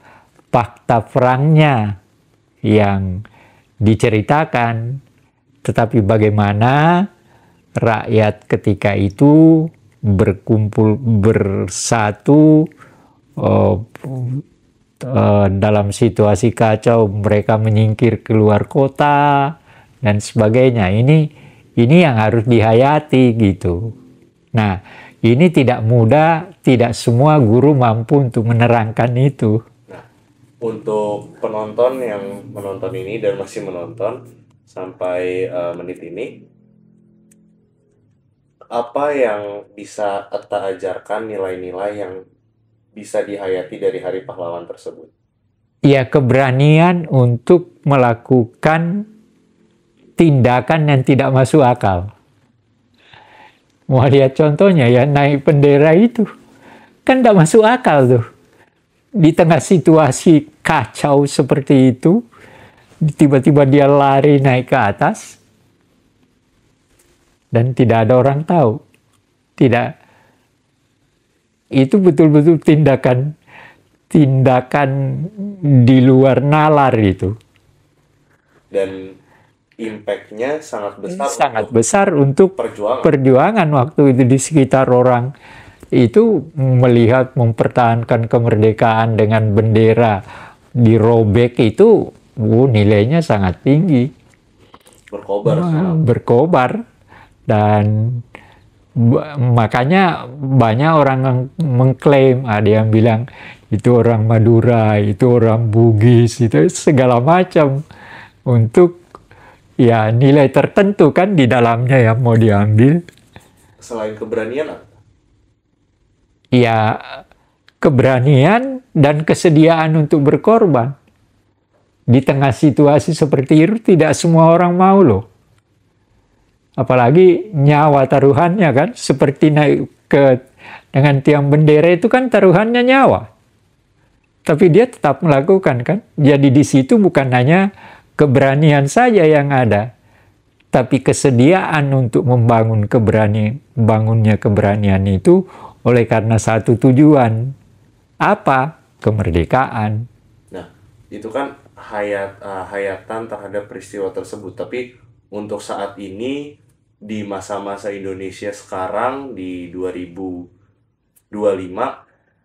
fakta perangnya yang diceritakan. Tetapi bagaimana rakyat ketika itu berkumpul bersatu dalam situasi kacau, mereka menyingkir keluar kota dan sebagainya. Ini yang harus dihayati gitu. Nah, ini tidak mudah, tidak semua guru mampu untuk menerangkan itu. Nah, untuk penonton yang menonton ini dan masih menonton sampai menit ini, apa yang bisa Ata ajarkan nilai-nilai yang bisa dihayati dari Hari Pahlawan tersebut? Ya, keberanian untuk melakukan tindakan yang tidak masuk akal. Mau lihat contohnya ya, naik bendera itu. Kan tidak masuk akal tuh. Di tengah situasi kacau seperti itu, tiba-tiba dia lari naik ke atas, dan tidak ada orang tahu. Tidak. Itu betul-betul tindakan di luar nalar itu. Dan impact-nya sangat besar. Sangat besar untuk perjuangan waktu itu di sekitar orang itu melihat mempertahankan kemerdekaan dengan bendera dirobek itu nilainya sangat tinggi. Berkobar. Dan makanya banyak orang yang mengklaim, ada yang bilang itu orang Madura, itu orang Bugis, itu segala macam untuk ya nilai tertentu kan di dalamnya yang mau diambil. Selain keberanian apa? Ya keberanian dan kesediaan untuk berkorban. Di tengah situasi seperti itu tidak semua orang mau loh. Apalagi nyawa taruhannya kan, seperti naik dengan tiang bendera itu kan taruhannya nyawa. Tapi dia tetap melakukan kan. Jadi di situ bukan hanya keberanian saja yang ada, Tapi kesediaan untuk bangunnya keberanian itu oleh karena satu tujuan. Apa? Kemerdekaan. Nah, itu kan hayatan terhadap peristiwa tersebut. Tapi untuk saat ini, di masa-masa Indonesia sekarang, di 2025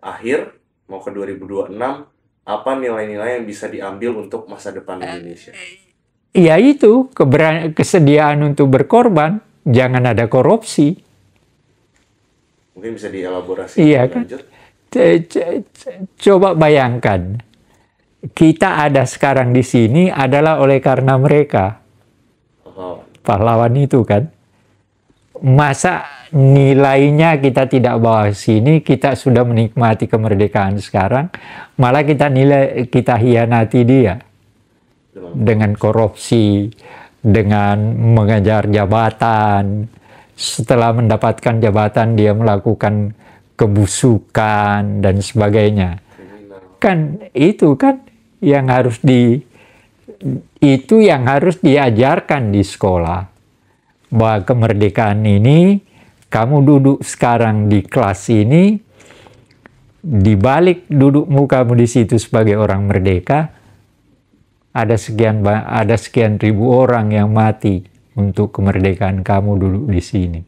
akhir, mau ke 2026, apa nilai-nilai yang bisa diambil untuk masa depan Indonesia? Ya itu, kesediaan untuk berkorban. Jangan ada korupsi. Mungkin bisa dielaborasi Iya lebih kan? lanjut. Coba bayangkan, kita ada sekarang di sini adalah oleh karena mereka. Oh, Pahlawan itu kan. Masa nilainya kita tidak bawa sini, kita sudah menikmati kemerdekaan sekarang, malah kita hianati dia dengan korupsi, dengan mengejar jabatan. Setelah mendapatkan jabatan dia melakukan kebusukan dan sebagainya. kriminal. Kan itu kan yang harus diajarkan di sekolah. Bahwa kemerdekaan ini, kamu duduk sekarang di kelas ini, di balik dudukmu kamu di situ sebagai orang merdeka, ada sekian ribu orang yang mati untuk kemerdekaan kamu duduk di sini.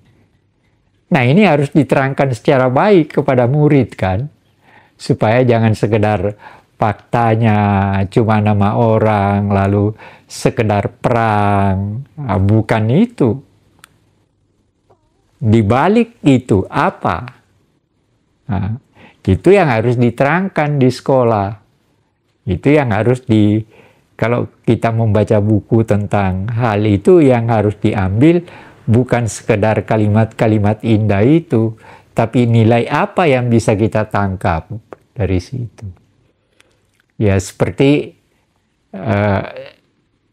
Nah, ini harus diterangkan secara baik kepada murid kan, supaya jangan sekedar faktanya cuma nama orang, lalu sekedar perang. Nah, bukan itu. Di balik itu apa? Nah, itu yang harus diterangkan di sekolah. Itu yang harus kalau kita membaca buku tentang hal itu, yang harus diambil bukan sekedar kalimat-kalimat indah itu, tapi nilai apa yang bisa kita tangkap dari situ. Ya seperti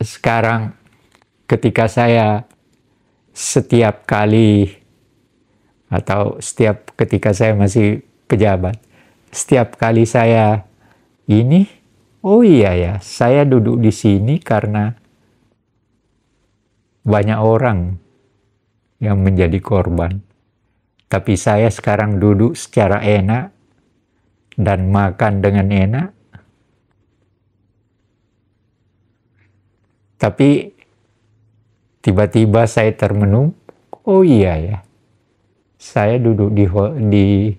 sekarang ketika saya ketika saya masih pejabat, setiap kali saya oh iya ya, saya duduk di sini karena banyak orang yang menjadi korban. Tapi saya sekarang duduk secara enak dan makan dengan enak. Tapi tiba-tiba saya termenung, oh iya ya, saya duduk di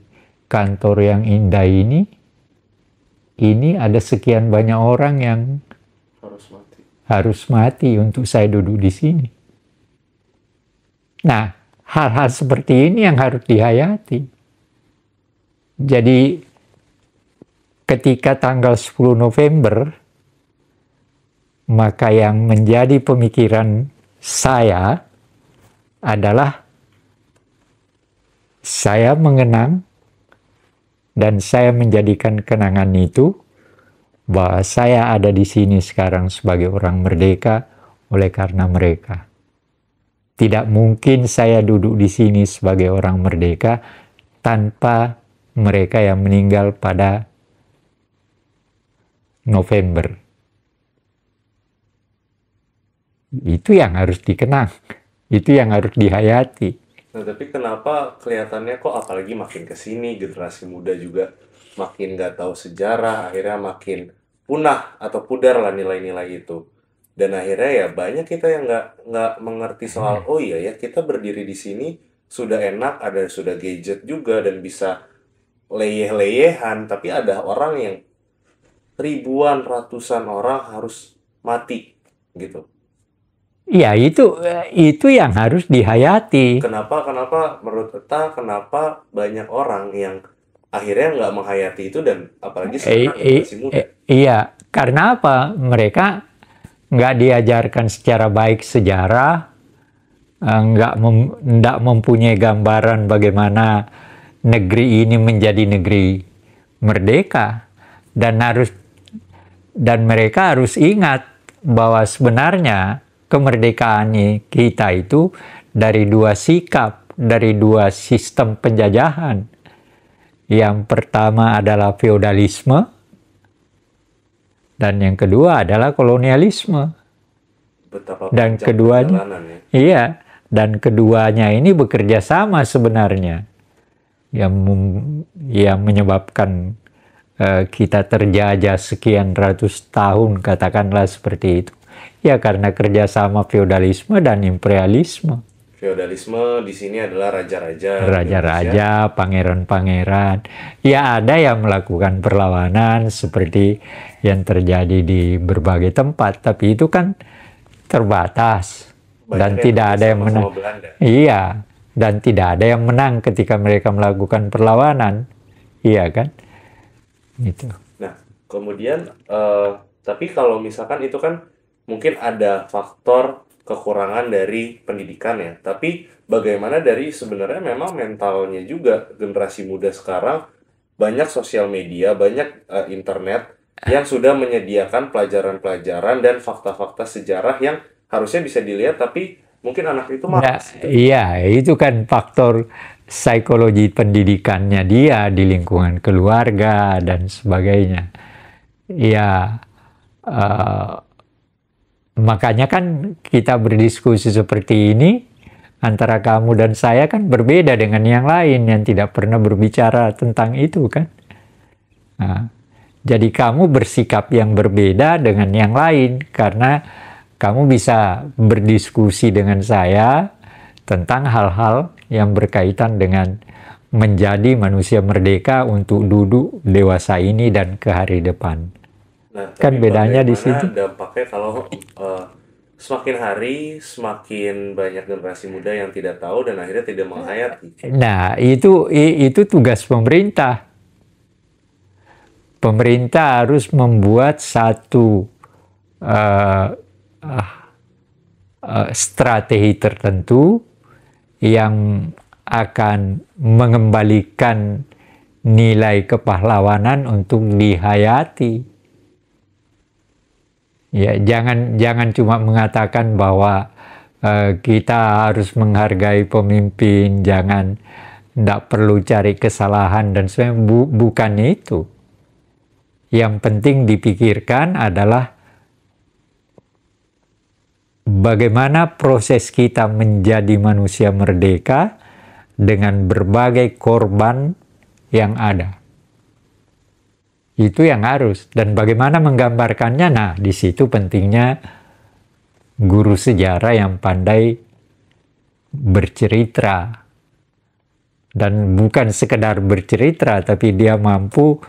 kantor yang indah ini ada sekian banyak orang yang harus mati untuk saya duduk di sini. Nah, hal-hal seperti ini yang harus dihayati. Jadi, ketika tanggal 10 November, maka yang menjadi pemikiran saya adalah saya mengenang dan saya menjadikan kenangan itu bahwa saya ada di sini sekarang sebagai orang merdeka oleh karena mereka. Tidak mungkin saya duduk di sini sebagai orang merdeka tanpa mereka yang meninggal pada November. Itu yang harus dikenang, itu yang harus dihayati. Nah, tapi kenapa kelihatannya kok apalagi makin kesini generasi muda juga makin nggak tahu sejarah, akhirnya makin punah atau pudar lah nilai-nilai itu. Dan akhirnya ya banyak kita yang nggak mengerti soal, oh iya ya kita berdiri di sini sudah enak, sudah gadget juga dan bisa leyeh-leyehan, tapi ada orang yang ribuan, ratusan orang harus mati gitu. Ya itu yang harus dihayati. Kenapa menurut Eta, kenapa banyak orang yang akhirnya nggak menghayati itu dan apalagi sekarang masih muda? Iya, karena apa? Mereka nggak diajarkan secara baik sejarah, nggak mempunyai gambaran bagaimana negeri ini menjadi negeri merdeka, dan mereka harus ingat bahwa sebenarnya kemerdekaan kita itu dari dua sikap, dari dua sistem penjajahan. Yang pertama adalah feodalisme, dan yang kedua adalah kolonialisme. Betapa Dan panjang keduanya, perjalanannya. iya, dan keduanya ini bekerja sama sebenarnya, yang menyebabkan kita terjajah sekian ratus tahun, katakanlah seperti itu. Ya karena kerjasama feodalisme dan imperialisme. Feodalisme di sini adalah raja-raja di Indonesia. Raja-raja, pangeran-pangeran. Ya ada yang melakukan perlawanan seperti yang terjadi di berbagai tempat, tapi itu kan terbatas. Banyak Dan yang tidak ada yang kerjasama menang. sama Belanda. Iya, dan tidak ada yang menang ketika mereka melakukan perlawanan. Iya kan? Gitu. Nah, kemudian tapi kalau misalkan itu kan mungkin ada faktor kekurangan dari pendidikan ya. Tapi bagaimana dari sebenarnya memang mentalnya juga generasi muda sekarang banyak sosial media, banyak internet yang sudah menyediakan pelajaran-pelajaran dan fakta-fakta sejarah yang harusnya bisa dilihat tapi mungkin anak itu Nah, malas. iya, itu kan faktor psikologi pendidikannya dia di lingkungan keluarga dan sebagainya. Ya, eh, makanya kan kita berdiskusi seperti ini antara kamu dan saya kan berbeda dengan yang lain yang tidak pernah berbicara tentang itu kan. Nah, jadi kamu bersikap yang berbeda dengan yang lain karena kamu bisa berdiskusi dengan saya tentang hal-hal yang berkaitan dengan menjadi manusia merdeka untuk duduk dewasa ini dan ke hari depan. Nah, Kan tapi bedanya di bagaimana situ. dampaknya kalau semakin hari semakin banyak generasi muda yang tidak tahu dan akhirnya tidak menghayati. Nah, itu tugas pemerintah. Pemerintah harus membuat satu strategi tertentu yang akan mengembalikan nilai kepahlawanan untuk dihayati. Ya, jangan cuma mengatakan bahwa kita harus menghargai pemimpin, jangan tidak perlu cari kesalahan dan sebagainya. Bukan itu. Yang penting dipikirkan adalah bagaimana proses kita menjadi manusia merdeka dengan berbagai korban yang ada. Itu yang harus. Dan bagaimana menggambarkannya? Nah, di situ pentingnya guru sejarah yang pandai bercerita. Dan bukan sekedar bercerita, tapi dia mampu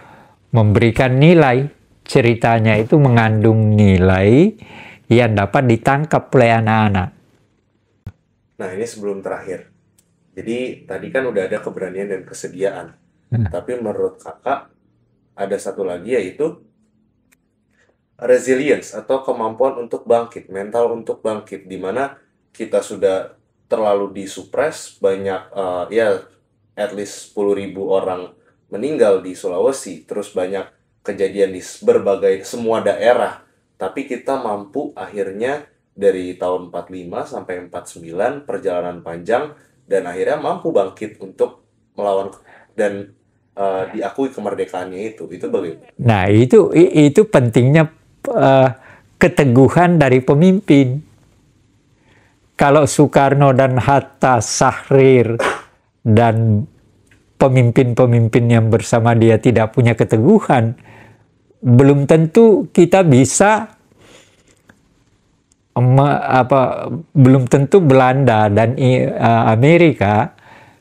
memberikan nilai. Ceritanya itu mengandung nilai yang dapat ditangkap oleh anak-anak. Nah, ini sebelum terakhir. Jadi, tadi kan udah ada keberanian dan kesediaan. Tapi menurut kakak, ada satu lagi yaitu resilience atau kemampuan untuk bangkit, mental untuk bangkit, di mana kita sudah terlalu disupres, banyak ya at least 10.000 orang meninggal di Sulawesi, terus banyak kejadian di berbagai semua daerah, tapi kita mampu akhirnya dari tahun 45 sampai 49 perjalanan panjang dan akhirnya mampu bangkit untuk melawan dan diakui kemerdekaannya itu bagaimana? Nah, itu pentingnya keteguhan dari pemimpin. Kalau Soekarno dan Hatta, Syahrir, dan pemimpin-pemimpin yang bersama dia tidak punya keteguhan, belum tentu kita bisa, belum tentu Belanda dan Amerika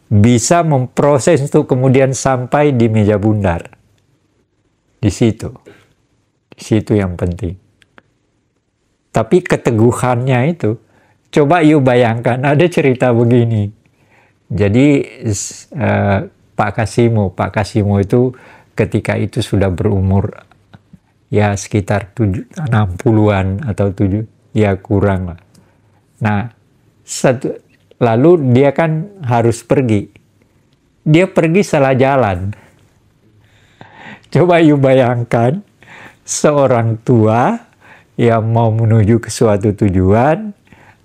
bisa memproses untuk kemudian sampai di meja bundar. Di situ yang penting. Tapi keteguhannya itu, coba yuk bayangkan, ada cerita begini. Jadi Pak Kasimo itu ketika itu sudah berumur ya sekitar 60-an atau 7, ya kurang lah. Nah, lalu dia kan harus pergi. Dia pergi salah jalan. Coba yuk bayangkan, seorang tua yang mau menuju ke suatu tujuan,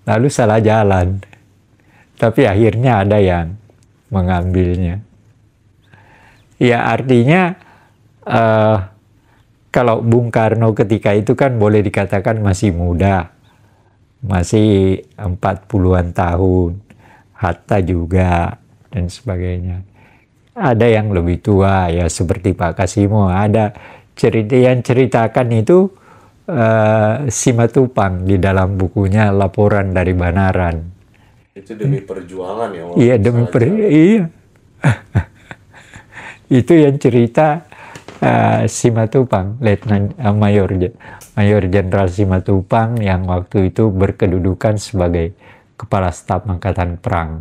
lalu salah jalan. Tapi akhirnya ada yang mengambilnya. Ya artinya, kalau Bung Karno ketika itu kan boleh dikatakan masih muda. masih 40-an tahun. Hatta juga dan sebagainya. Ada yang lebih tua ya seperti Pak Kasimo. Ada cerita yang ceritakan itu Simatupang di dalam bukunya Laporan dari Banaran. Itu demi perjuangan ya. Iya demi iya. Itu yang cerita Simatupang, Letnan Mayor Jenderal Simatupang yang waktu itu berkedudukan sebagai Kepala Staf Angkatan Perang.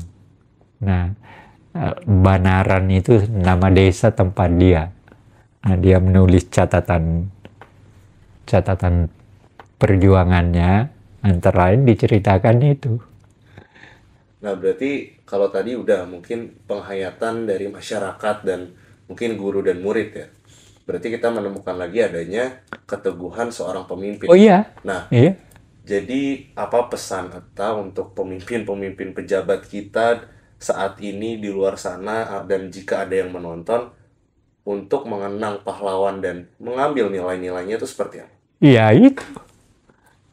Nah, Banaran itu nama desa tempat dia. Nah, dia menulis catatan perjuangannya, antara lain diceritakan itu. Nah, berarti kalau tadi udah mungkin penghayatan dari masyarakat dan mungkin guru dan murid ya. Berarti kita menemukan lagi adanya keteguhan seorang pemimpin. Oh iya. Nah, iya. Jadi apa pesan Atta untuk pemimpin-pemimpin pejabat kita saat ini di luar sana dan jika ada yang menonton untuk mengenang pahlawan dan mengambil nilai-nilainya itu seperti apa? Ya itu.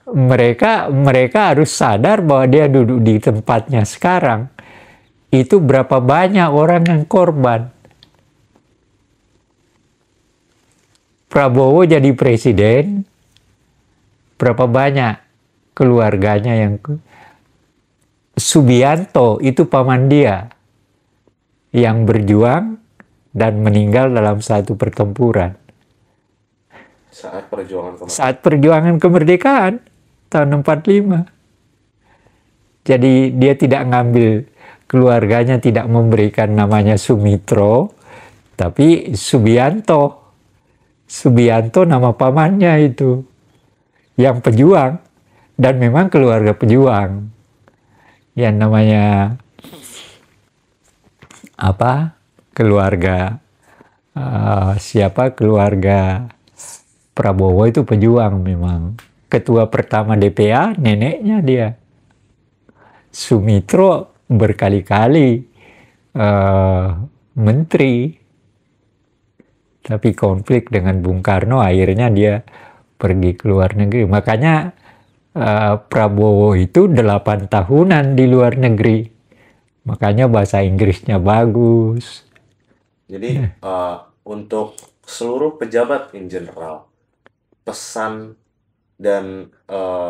Mereka harus sadar bahwa dia duduk di tempatnya sekarang. Itu berapa banyak orang yang korban. Prabowo jadi presiden, berapa banyak keluarganya yang Subianto itu paman dia yang berjuang dan meninggal dalam satu pertempuran saat perjuangan kemerdekaan tahun 45. Jadi dia tidak ngambil, keluarganya tidak memberikan namanya Sumitro, tapi Subianto nama pamannya itu yang pejuang. Dan memang keluarga pejuang yang namanya keluarga Prabowo itu pejuang memang. Ketua pertama DPA neneknya dia. Sumitro berkali-kali menteri, tapi konflik dengan Bung Karno akhirnya dia pergi ke luar negeri. Makanya Prabowo itu 8 tahunan di luar negeri. Makanya bahasa Inggrisnya bagus. Jadi untuk seluruh pejabat in general, pesan dan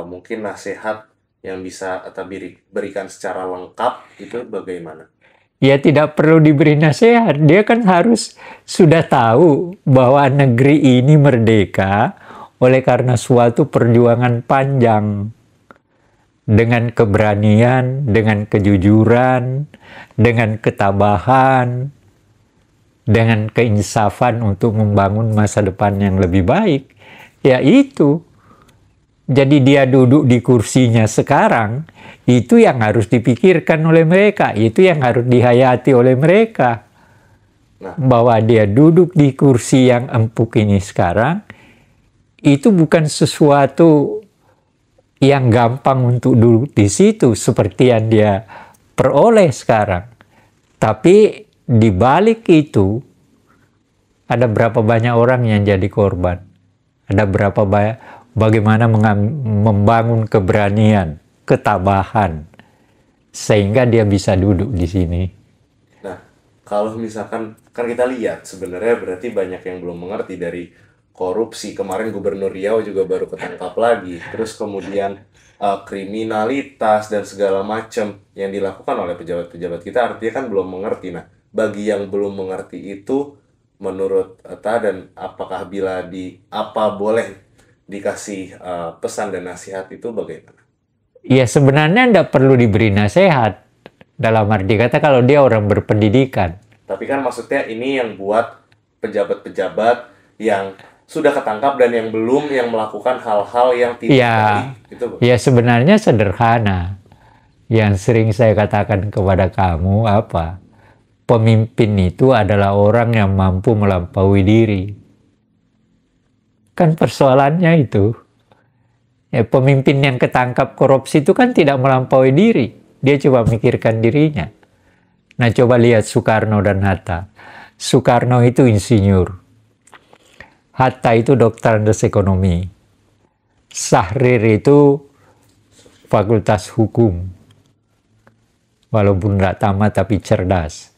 mungkin nasihat yang bisa Atta berikan secara lengkap itu bagaimana? Ya tidak perlu diberi nasihat. Dia kan harus sudah tahu bahwa negeri ini merdeka oleh karena suatu perjuangan panjang. Dengan keberanian, dengan kejujuran, dengan ketabahan, dengan keinsafan untuk membangun masa depan yang lebih baik. Ya itu. Jadi dia duduk di kursinya sekarang, itu yang harus dipikirkan oleh mereka, itu yang harus dihayati oleh mereka. Bahwa dia duduk di kursi yang empuk ini sekarang, itu bukan sesuatu yang gampang untuk duduk di situ seperti yang dia peroleh sekarang. Tapi di balik itu ada berapa banyak orang yang jadi korban. Ada berapa banyak, bagaimana membangun keberanian, ketabahan sehingga dia bisa duduk di sini. Nah, kalau misalkan kan kita lihat sebenarnya berarti banyak yang belum mengerti dari korupsi. Kemarin Gubernur Riau juga baru ketangkap lagi. Terus kemudian kriminalitas dan segala macam yang dilakukan oleh pejabat-pejabat kita artinya kan belum mengerti. Nah, bagi yang belum mengerti itu menurut Atta dan apakah boleh dikasih pesan dan nasihat itu bagaimana? Ya sebenarnya tidak perlu diberi nasihat. Dalam arti kata kalau dia orang berpendidikan. Tapi kan maksudnya ini yang buat pejabat-pejabat yang sudah ketangkap dan yang belum yang melakukan hal-hal yang tidak baik. Gitu, ya sebenarnya sederhana. Yang sering saya katakan kepada kamu apa? Pemimpin itu adalah orang yang mampu melampaui diri. Kan persoalannya itu. Ya, pemimpin yang ketangkap korupsi itu kan tidak melampaui diri. Dia coba mikirkan dirinya. Nah coba lihat Soekarno dan Hatta. Soekarno itu insinyur. Hatta itu dokter ekonomi. Syahrir itu Fakultas Hukum. Walaupun nggak tamat tapi cerdas.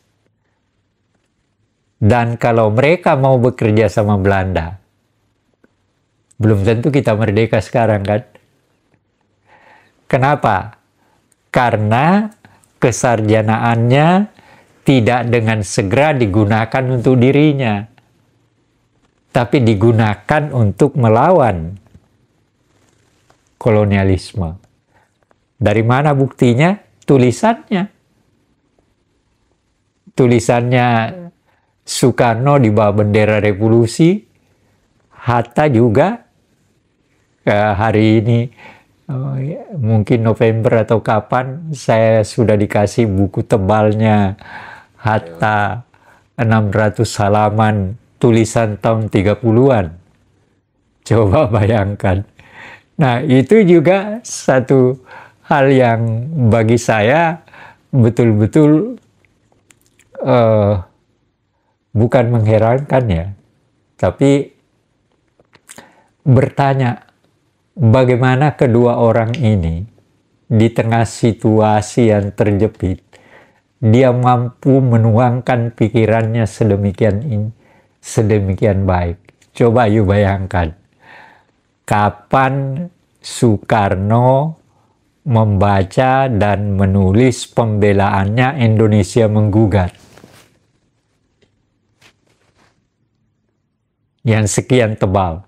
Dan kalau mereka mau bekerja sama Belanda, belum tentu kita merdeka sekarang kan? Kenapa? Karena kesarjanaannya tidak dengan segera digunakan untuk dirinya, tapi digunakan untuk melawan kolonialisme. Dari mana buktinya? Tulisannya. Tulisannya Soekarno di bawah bendera revolusi, Hatta juga hari ini, mungkin November atau kapan, saya sudah dikasih buku tebalnya Hatta 600 halaman tulisan tahun 30-an. Coba bayangkan. Nah, itu juga satu hal yang bagi saya betul-betul bukan mengherankan ya, tapi bertanya bagaimana kedua orang ini di tengah situasi yang terjepit, dia mampu menuangkan pikirannya sedemikian baik. Coba yuk bayangkan, kapan Soekarno membaca dan menulis pembelaannya Indonesia menggugat. Yang sekian tebal,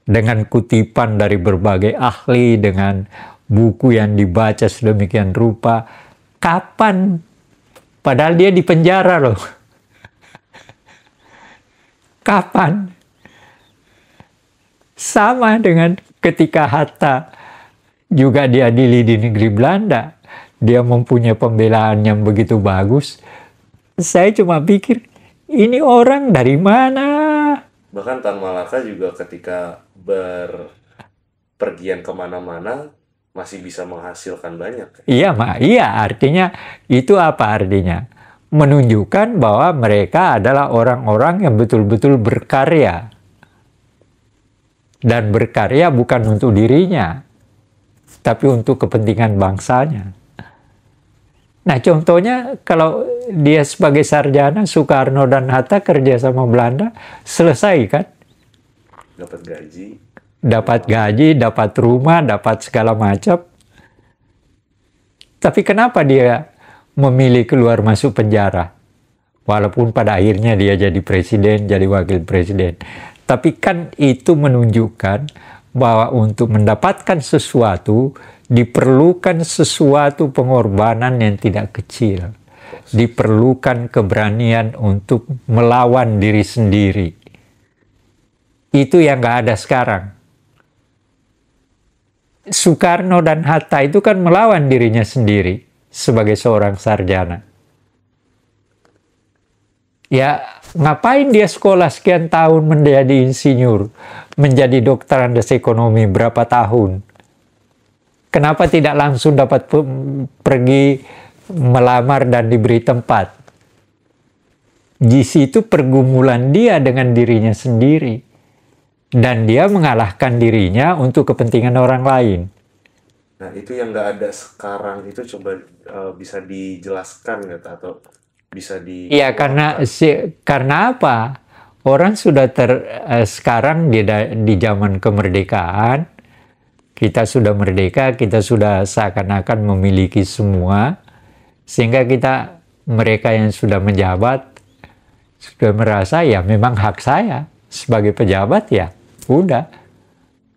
dengan kutipan dari berbagai ahli, dengan buku yang dibaca sedemikian rupa. Kapan? Padahal dia di penjara loh. Kapan? Sama dengan ketika Hatta juga diadili di negeri Belanda. Dia mempunyai pembelaan yang begitu bagus. Saya cuma pikir, ini orang dari mana? Bahkan Tan Malaka juga ketika berpergian kemana-mana masih bisa menghasilkan banyak. Iya, artinya itu apa artinya? Menunjukkan bahwa mereka adalah orang-orang yang betul-betul berkarya. Dan berkarya bukan untuk dirinya, tapi untuk kepentingan bangsanya. Nah, contohnya kalau dia sebagai sarjana, Soekarno dan Hatta kerja sama Belanda, selesai kan? Dapat gaji, dapat rumah, dapat segala macam. Tapi kenapa dia memilih keluar masuk penjara? Walaupun pada akhirnya dia jadi presiden, jadi wakil presiden. Tapi kan itu menunjukkan bahwa untuk mendapatkan sesuatu, diperlukan sesuatu pengorbanan yang tidak kecil. Diperlukan keberanian untuk melawan diri sendiri. Itu yang nggak ada sekarang. Soekarno dan Hatta itu kan melawan dirinya sendiri sebagai seorang sarjana. Ya, ngapain dia sekolah sekian tahun menjadi insinyur, menjadi dokter andes ekonomi berapa tahun? Kenapa tidak langsung dapat pergi melamar dan diberi tempat? Di situ pergumulan dia dengan dirinya sendiri. Dan dia mengalahkan dirinya untuk kepentingan orang lain. Nah, itu yang nggak ada sekarang itu coba bisa dijelaskan nggak, atau bisa di... Iya, karena apa? Orang sudah sekarang di zaman kemerdekaan, kita sudah merdeka, kita sudah seakan-akan memiliki semua, sehingga mereka yang sudah menjabat sudah merasa ya memang hak saya sebagai pejabat, ya udah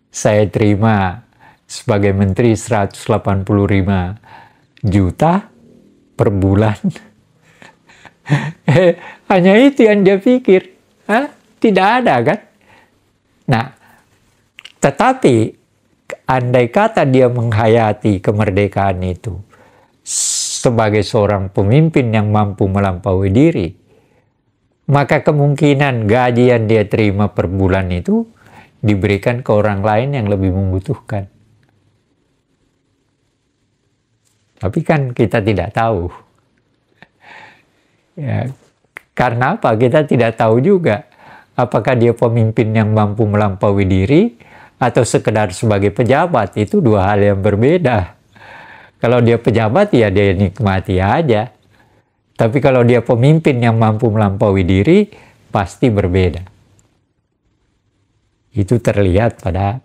saya terima sebagai menteri 185 juta per bulan. Hanya itu yang dia pikir. Tidak ada kan? Nah, tetapi andai kata dia menghayati kemerdekaan itu sebagai seorang pemimpin yang mampu melampaui diri, maka kemungkinan gaji yang dia terima per bulan itu diberikan ke orang lain yang lebih membutuhkan. Tapi kan kita tidak tahu. Ya, karena apa? Kita tidak tahu juga apakah dia pemimpin yang mampu melampaui diri atau sekedar sebagai pejabat. Itu dua hal yang berbeda. Kalau dia pejabat ya dia nikmati aja. Tapi kalau dia pemimpin yang mampu melampaui diri, pasti berbeda. Itu terlihat pada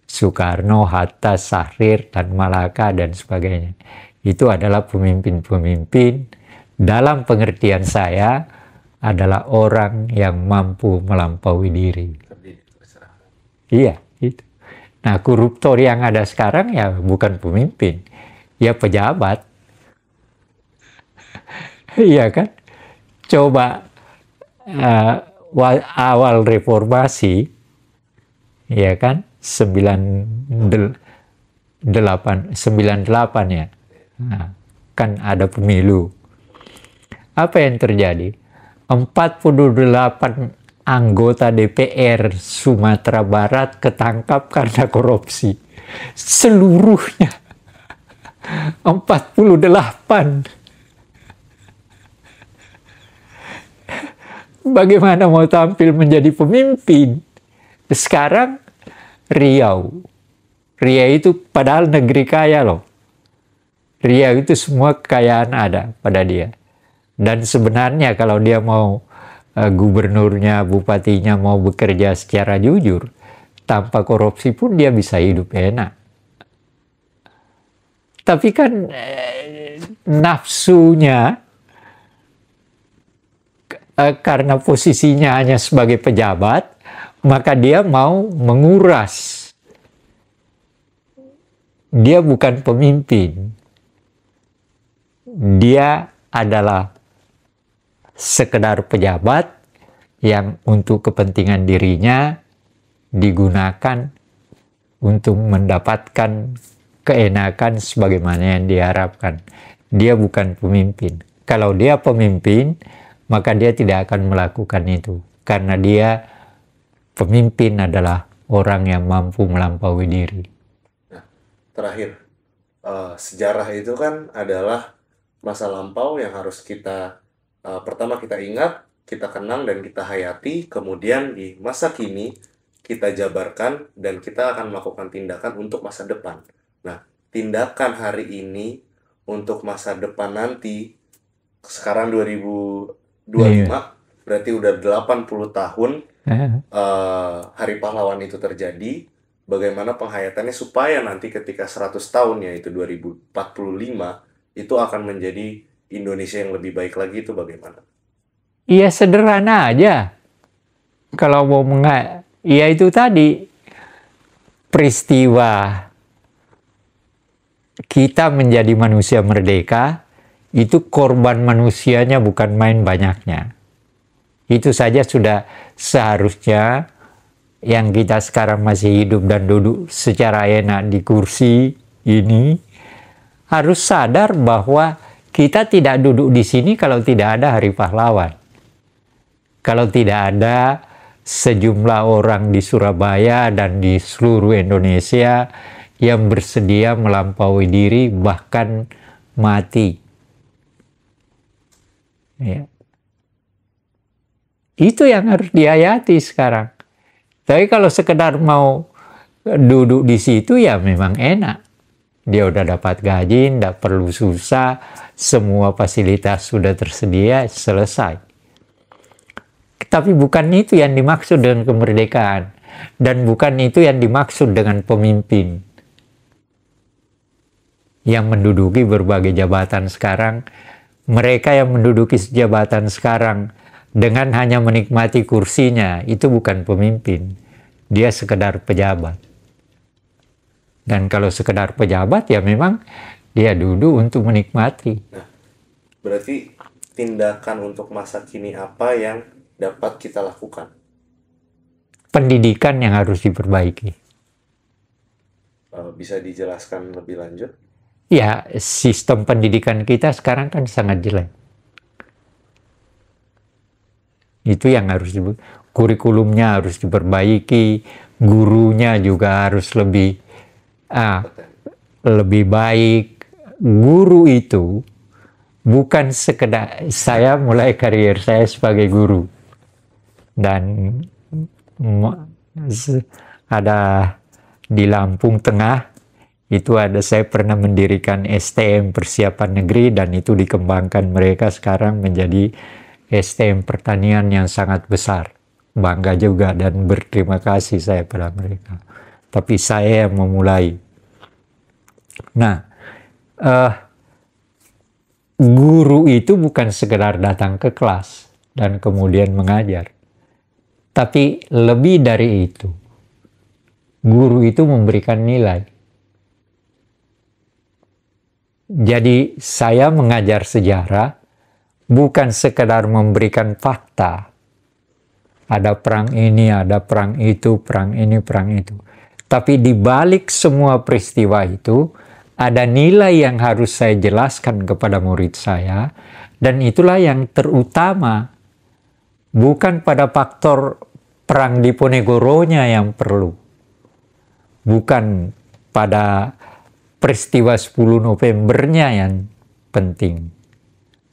Soekarno, Hatta, Syahrir, dan Malaka, dan sebagainya. Itu adalah pemimpin-pemimpin dalam pengertian saya adalah orang yang mampu melampaui diri. Iya, itu. Nah, koruptor yang ada sekarang ya bukan pemimpin, ya pejabat. Iya kan? Coba awal reformasi, ya kan? 98 ya. Nah, kan ada pemilu. Apa yang terjadi? 48 anggota DPR Sumatera Barat ketangkap karena korupsi. Seluruhnya. 48. Bagaimana mau tampil menjadi pemimpin? Sekarang Riau. Riau itu padahal negeri kaya loh. Riau itu semua kekayaan ada pada dia. Dan sebenarnya kalau dia mau gubernurnya, bupatinya mau bekerja secara jujur, tanpa korupsi pun dia bisa hidup enak. Tapi kan nafsunya, karena posisinya hanya sebagai pejabat, maka dia mau menguras. Dia bukan pemimpin. Dia adalah sekedar pejabat yang untuk kepentingan dirinya digunakan untuk mendapatkan keenakan sebagaimana yang diharapkan. Dia bukan pemimpin. Kalau dia pemimpin, maka dia tidak akan melakukan itu. Karena dia pemimpin adalah orang yang mampu melampaui diri. Nah, terakhir, sejarah itu kan adalah masa lampau yang harus kita pertama kita ingat, kita kenang dan kita hayati, kemudian di masa kini kita jabarkan dan kita akan melakukan tindakan untuk masa depan. Nah, tindakan hari ini untuk masa depan nanti, sekarang 2025, berarti udah 80 tahun Hari Pahlawan itu terjadi. Bagaimana penghayatannya supaya nanti ketika 100 tahun, yaitu 2045, itu akan menjadi Indonesia yang lebih baik lagi, itu bagaimana? Iya, sederhana aja. Kalau mau ya itu tadi, peristiwa kita menjadi manusia merdeka, itu korban manusianya bukan main banyaknya. Itu saja sudah seharusnya yang kita sekarang masih hidup dan duduk secara enak di kursi ini, harus sadar bahwa kita tidak duduk di sini kalau tidak ada Hari Pahlawan. Kalau tidak ada sejumlah orang di Surabaya dan di seluruh Indonesia yang bersedia melampaui diri, bahkan mati. Ya. Itu yang harus dihayati sekarang. Tapi kalau sekedar mau duduk di situ ya memang enak. Dia udah dapat gaji, tidak perlu susah, semua fasilitas sudah tersedia, selesai. Tapi bukan itu yang dimaksud dengan kemerdekaan. Dan bukan itu yang dimaksud dengan pemimpin. Yang menduduki berbagai jabatan sekarang, mereka yang menduduki jabatan sekarang dengan hanya menikmati kursinya, itu bukan pemimpin. Dia sekedar pejabat. Dan kalau sekedar pejabat ya memang dia duduk untuk menikmati. Nah, berarti tindakan untuk masa kini apa yang dapat kita lakukan? Pendidikan yang harus diperbaiki. Bisa dijelaskan lebih lanjut? Ya, sistem pendidikan kita sekarang kan sangat jelek. Itu yang harus kurikulumnya harus diperbaiki, gurunya juga harus lebih baik. Guru itu bukan sekedar, saya mulai karier saya sebagai guru dan ada di Lampung Tengah Itu saya pernah mendirikan STM Persiapan Negeri dan itu dikembangkan mereka sekarang menjadi STM Pertanian yang sangat besar. Bangga juga dan berterima kasih saya pada mereka. Tapi saya yang memulai. Nah, guru itu bukan sekedar datang ke kelas dan kemudian mengajar. Tapi lebih dari itu. Guru itu memberikan nilai. Jadi saya mengajar sejarah bukan sekedar memberikan fakta. Ada perang ini, ada perang itu, perang ini, perang itu. Tapi di balik semua peristiwa itu, ada nilai yang harus saya jelaskan kepada murid saya, dan itulah yang terutama. Bukan pada faktor perang Diponegoronya yang perlu. Bukan pada peristiwa 10 Novembernya yang penting.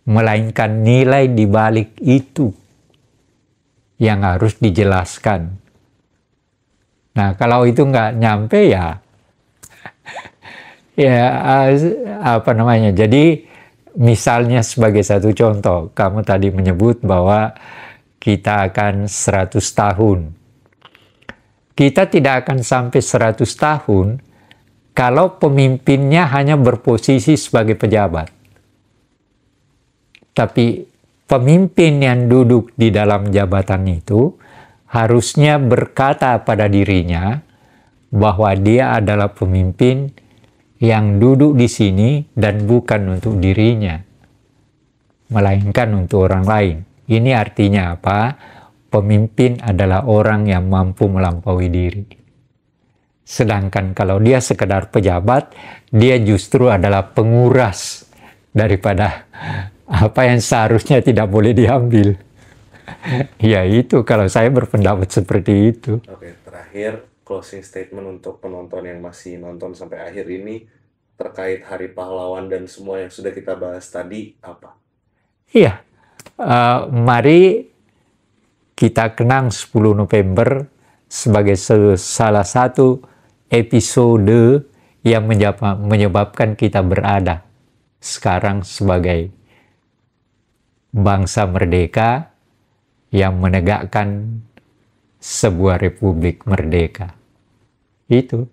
Melainkan nilai di balik itu yang harus dijelaskan. Nah, kalau itu nggak nyampe ya, jadi misalnya sebagai satu contoh, kamu tadi menyebut bahwa kita akan 100 tahun. Kita tidak akan sampai 100 tahun kalau pemimpinnya hanya berposisi sebagai pejabat. Tapi pemimpin yang duduk di dalam jabatan itu harusnya berkata pada dirinya bahwa dia adalah pemimpin yang duduk di sini dan bukan untuk dirinya, melainkan untuk orang lain. Ini artinya apa? Pemimpin adalah orang yang mampu melampaui diri. Sedangkan kalau dia sekedar pejabat, dia justru adalah penguras daripada apa yang seharusnya tidak boleh diambil. Ya itu, kalau saya berpendapat seperti itu. Oke, terakhir closing statement untuk penonton yang masih nonton sampai akhir ini terkait Hari Pahlawan dan semua yang sudah kita bahas tadi apa? Iya, mari kita kenang 10 November sebagai salah satu episode yang menyebabkan kita berada sekarang sebagai bangsa merdeka yang menegakkan sebuah republik merdeka. Itu.